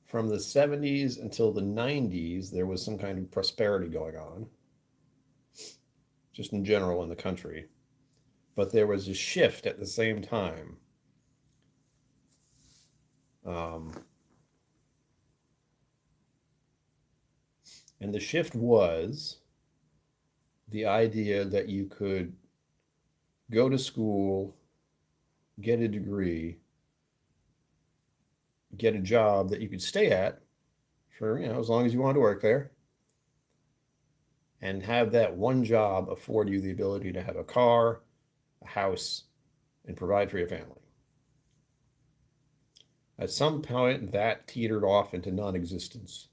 from the 70s until the 90s, there was some kind of prosperity going on, just in general in the country. But there was a shift at the same time. And the shift was the idea that you could go to school, get a degree, get a job that you could stay at for, as long as you wanted to work there, and have that one job afford you the ability to have a car, a house, and provide for your family. At some point, that teetered off into non-existence.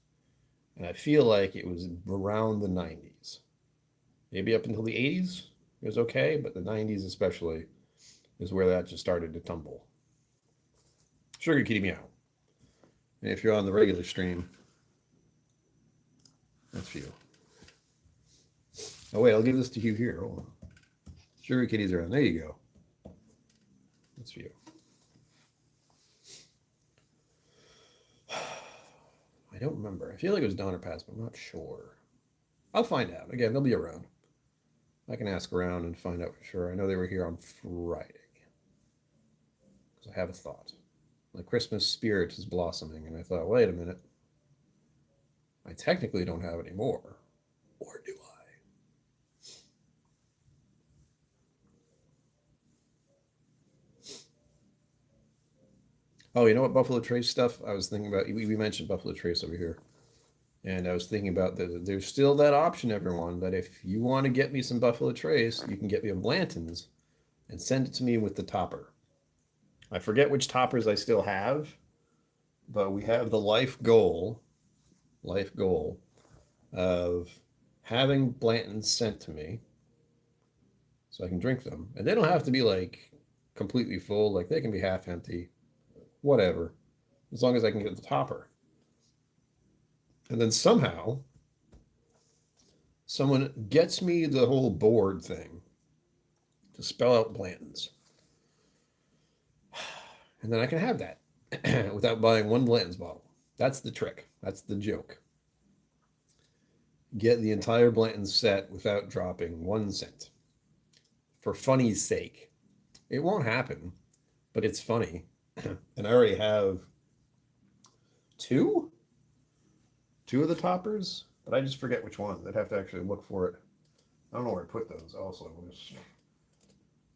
And I feel like it was around the 90s. Maybe up until the 80s, it was okay, but the 90s especially is where that just started to tumble. Sugar Kitty Meow. And if you're on the regular stream, that's for you. Oh, wait, I'll give this to you here. Hold on. Sugar Kitty's around. There you go. That's for you. I don't remember. I feel like it was Donner Pass, but I'm not sure. I'll find out. Again, they'll be around. I can ask around and find out for sure. I know they were here on Friday. Because I have a thought. The Christmas spirit is blossoming, and I thought, wait a minute. I technically don't have any more. Or do I? Oh, you know what Buffalo Trace stuff I was thinking about? We mentioned Buffalo Trace over here. And I was thinking about that. There's still that option, everyone, that if you want to get me some Buffalo Trace, you can get me a Blanton's and send it to me with the topper. I forget which toppers I still have, but we have the life goal of having Blanton's sent to me so I can drink them. And they don't have to be like completely full, like they can be half empty, whatever, as long as I can get the topper. And then somehow someone gets me the whole board thing to spell out Blanton's. And then I can have that without buying one Blanton's bottle. That's the trick. That's the joke. Get the entire Blanton's set without dropping 1 cent. For funny's sake. It won't happen, but it's funny. And I already have two of the toppers, but I just forget which ones. I'd have to actually look for it. I don't know where I put those also.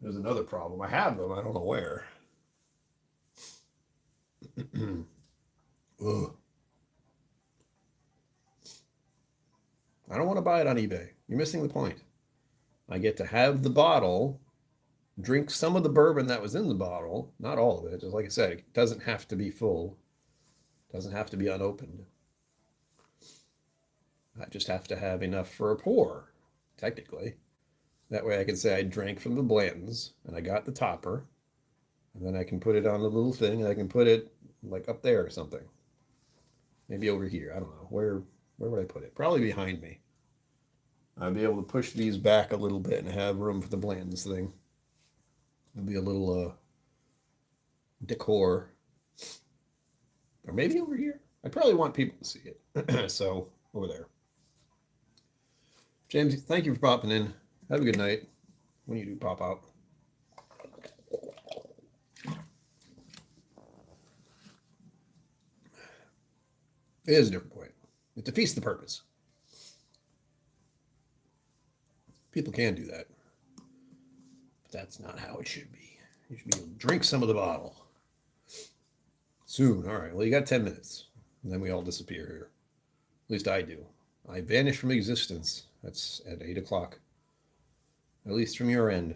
There's another problem. I have them. I don't know where. Ugh. I don't want to buy it on eBay. You're missing the point. I get to have the bottle, drink some of the bourbon that was in the bottle, not all of it. Just like I said, it doesn't have to be full, doesn't have to be unopened. I just have to have enough for a pour, technically. That way I can say I drank from the Blantons and I got the topper, and then I can put it on the little thing and I can put it like up there or something. Maybe over here. I don't know. Where would I put it? Probably behind me. I'd be able to push these back a little bit and have room for the Blantons thing. It'll be a little decor. Or maybe over here. I probably want people to see it. So, over there. James, thank you for popping in. Have a good night when you do pop out. It is a different point. It defeats the purpose. People can do that. But that's not how it should be. You should be able to drink some of the bottle. Soon. All right. Well, you got 10 minutes. And then we all disappear here. At least I do. I vanish from existence. That's at 8 o'clock. At least from your end.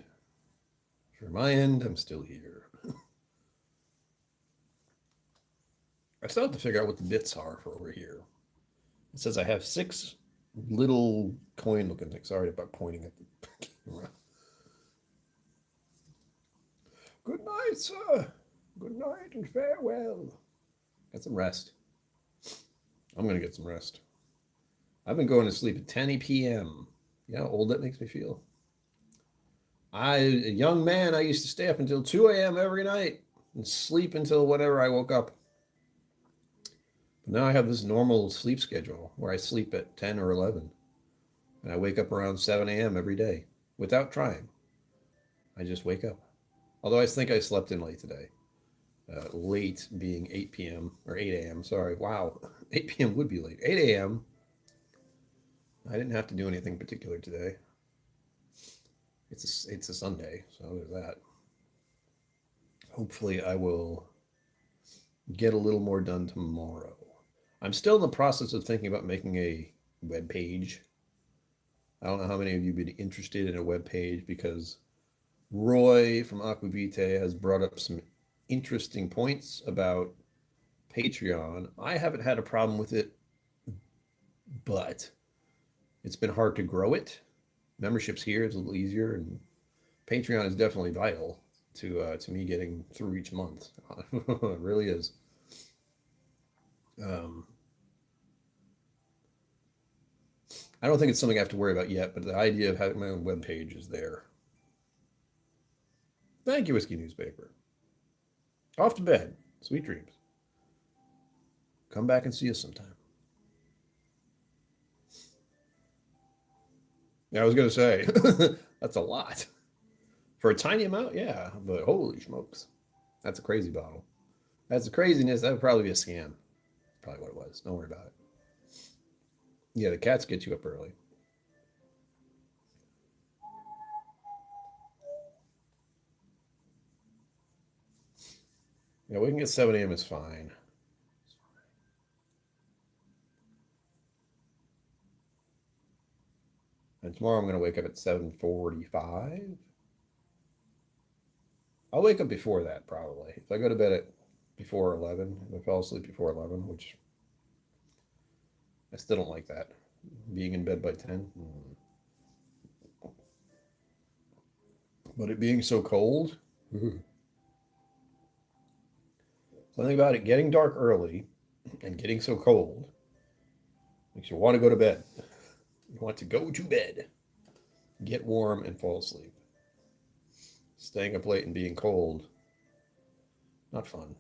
From my end, I'm still here. I still have to figure out what the bits are for over here. It says I have 6 little coin looking things. Sorry about pointing at the camera. Good night, sir. Good night and farewell. Get some rest. I'm going to get some rest. I've been going to sleep at 10 p.m. You know how old that makes me feel? A young man, I used to stay up until 2 a.m. every night and sleep until whenever I woke up. But now I have this normal sleep schedule where I sleep at 10 or 11. And I wake up around 7 a.m. every day without trying. I just wake up. Although I think I slept in late today. Late being 8 p.m. or 8 a.m. Sorry. Wow. 8 p.m. would be late. 8 a.m. I didn't have to do anything particular today. It's a Sunday, so there's that. Hopefully I will get a little more done tomorrow. I'm still in the process of thinking about making a web page. I don't know how many of you would be interested in a web page because Roy from Aquavitae has brought up some interesting points about Patreon. I haven't had a problem with it, but it's been hard to grow it. Memberships here is a little easier, and Patreon is definitely vital to me getting through each month. It really is. I don't think it's something I have to worry about yet, but the idea of having my own webpage is there. Thank you, Whiskey Newspaper. Off to bed. Sweet dreams. Come back and see us sometime. Yeah, I was going to say, that's a lot. For a tiny amount, yeah, but holy smokes. That's a crazy bottle. That's the craziness. That would probably be a scam. That's probably what it was. Don't worry about it. Yeah, the cats get you up early. Yeah, we can get 7 a.m. is fine. And tomorrow I'm going to wake up at 7:45. I'll wake up before that, probably. If I go to bed at before 11, if I fall asleep before 11, which I still don't like that. Being in bed by 10. But it being so cold. Something about it getting dark early and getting so cold makes you want to go to bed. You want to go to bed, get warm, and fall asleep. Staying up late and being cold, not fun.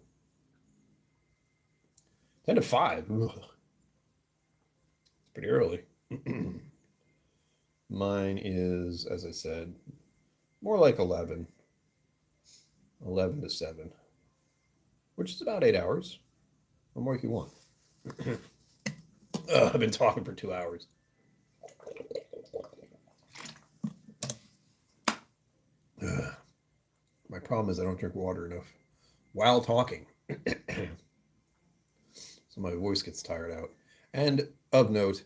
10 to 5. Ugh. It's pretty early. Mine is, as I said, more like 11. 11 to 7. Which is about 8 hours. What more if you want? I've been talking for 2 hours. My problem is I don't drink water enough while talking. So my voice gets tired out. And of note,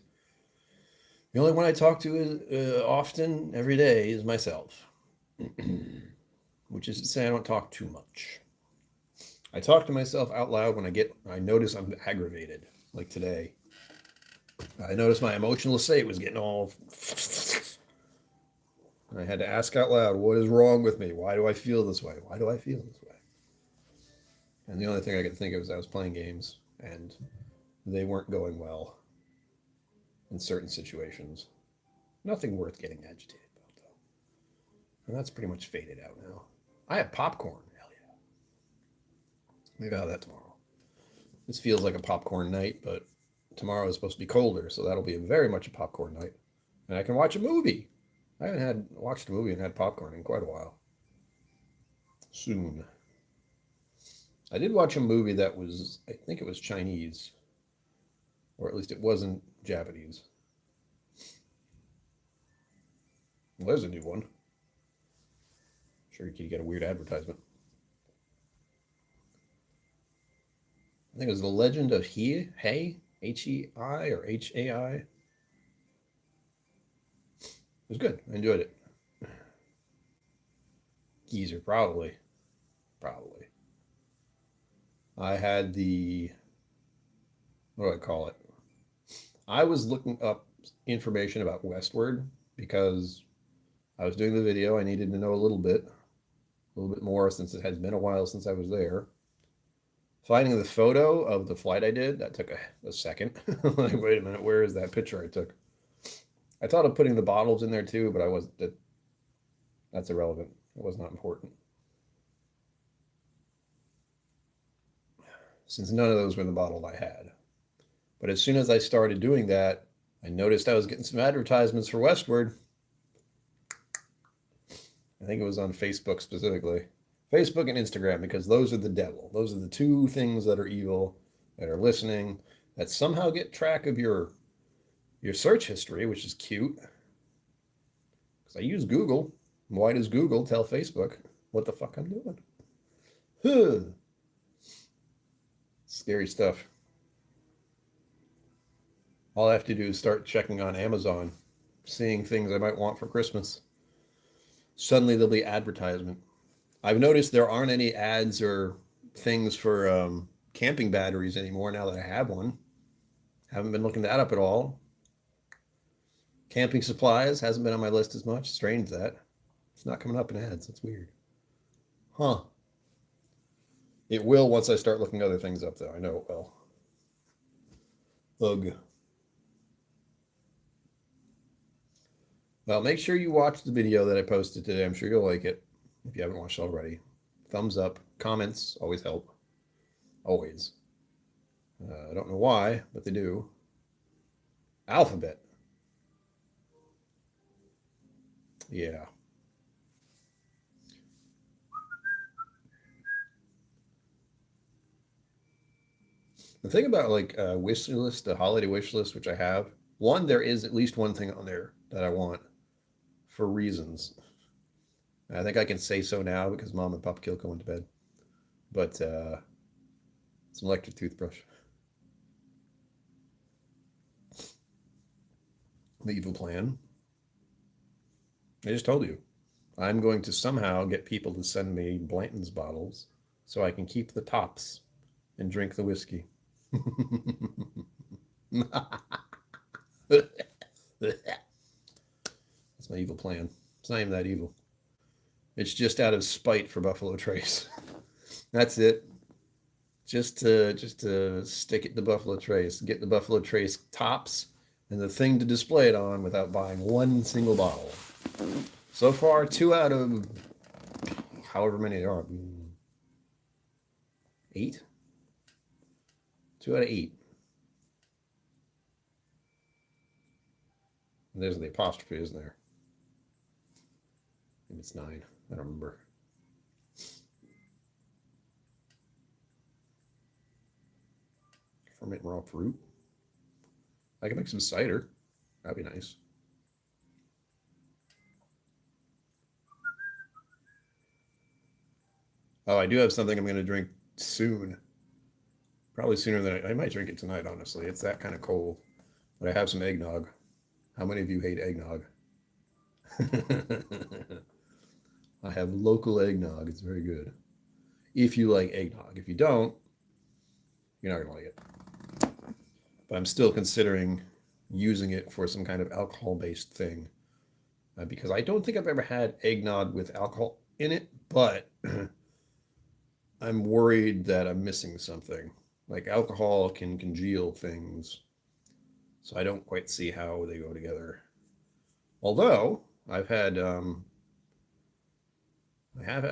The only one I talk to is, often every day is myself, which is to say I don't talk too much. I talk to myself out loud when I notice I'm aggravated, like today. I noticed my emotional state was getting all. I had to ask out loud, what is wrong with me? Why do I feel this way? Why do I feel this way? And the only thing I could think of is I was playing games and they weren't going well in certain situations. Nothing worth getting agitated about, though. And that's pretty much faded out now. I have popcorn. Hell yeah. Maybe I'll have that tomorrow. This feels like a popcorn night, but tomorrow is supposed to be colder, so that'll be very much a popcorn night. And I can watch a movie. I haven't watched a movie and had popcorn in quite a while. Soon. I did watch a movie that was, I think it was Chinese, or at least it wasn't Japanese. Well, there's a new one. Sure, you could get a weird advertisement. I think it was The Legend of Hei, H-E-I or H-A-I. It was good. I enjoyed it. Geezer, probably. Probably. I had what do I call it? I was looking up information about Westward because I was doing the video. I needed to know a little bit more since it has been a while since I was there. Finding the photo of the flight I did, that took a second. Like, wait a minute, where is that picture I took? I thought of putting the bottles in there too, but I wasn't. That's irrelevant. It was not important. Since none of those were in the bottle I had. But as soon as I started doing that, I noticed I was getting some advertisements for Westward. I think it was on Facebook specifically. Facebook and Instagram, because those are the devil. Those are the two things that are evil, that are listening, that somehow get track of your search history, which is cute. Because I use Google. Why does Google tell Facebook what the fuck I'm doing? Huh. Scary stuff. All I have to do is start checking on Amazon, seeing things I might want for Christmas. Suddenly there'll be advertisement. I've noticed there aren't any ads or things for camping batteries anymore now that I have one. Haven't been looking that up at all. Camping supplies hasn't been on my list as much. Strange that. It's not coming up in ads. That's weird. Huh. It will once I start looking other things up, though. I know it will. Ugh. Well, make sure you watch the video that I posted today. I'm sure you'll like it if you haven't watched it already. Thumbs up. Comments always help. Always. I don't know why, but they do. Alphabet. Yeah. The thing about like wish list, the holiday wish list, which I have, one, there is at least one thing on there that I want for reasons. I think I can say so now because Mom and Papa KillCo went to bed. But it's an electric toothbrush. The evil plan. I just told you. I'm going to somehow get people to send me Blanton's bottles so I can keep the tops and drink the whiskey. That's my evil plan. It's not even that evil. It's just out of spite for Buffalo Trace. That's it. Just to stick it to Buffalo Trace, get the Buffalo Trace tops and the thing to display it on without buying one single bottle. So far, 2 out of however many there are. 8? 2 out of 8. And there's the apostrophe, isn't there? Maybe it's 9. I don't remember. Ferment raw fruit. I can make some cider. That'd be nice. Oh, I do have something I'm going to drink soon. Probably sooner than I might drink it tonight, honestly. It's that kind of cold. But I have some eggnog. How many of you hate eggnog? I have local eggnog. It's very good. If you like eggnog. If you don't, you're not going to like it. But I'm still considering using it for some kind of alcohol-based thing. Because I don't think I've ever had eggnog with alcohol in it, but I'm worried that I'm missing something. Like alcohol can congeal things, so I don't quite see how they go together. Although I have had a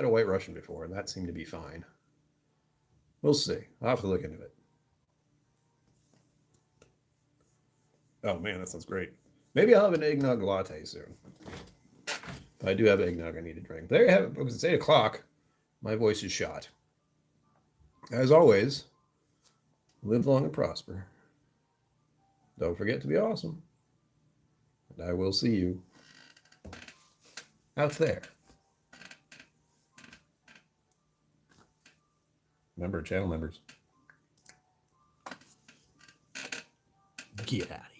White Russian before, and that seemed to be fine. We'll see. I'll have to look into it. Oh man, that sounds great. Maybe I'll have an eggnog latte soon. But I do have eggnog I need to drink. There you have it, folks. It's 8 o'clock. My voice is shot. As always, live long and prosper. Don't forget to be awesome. And I will see you out there. Remember, channel members. Get out of here.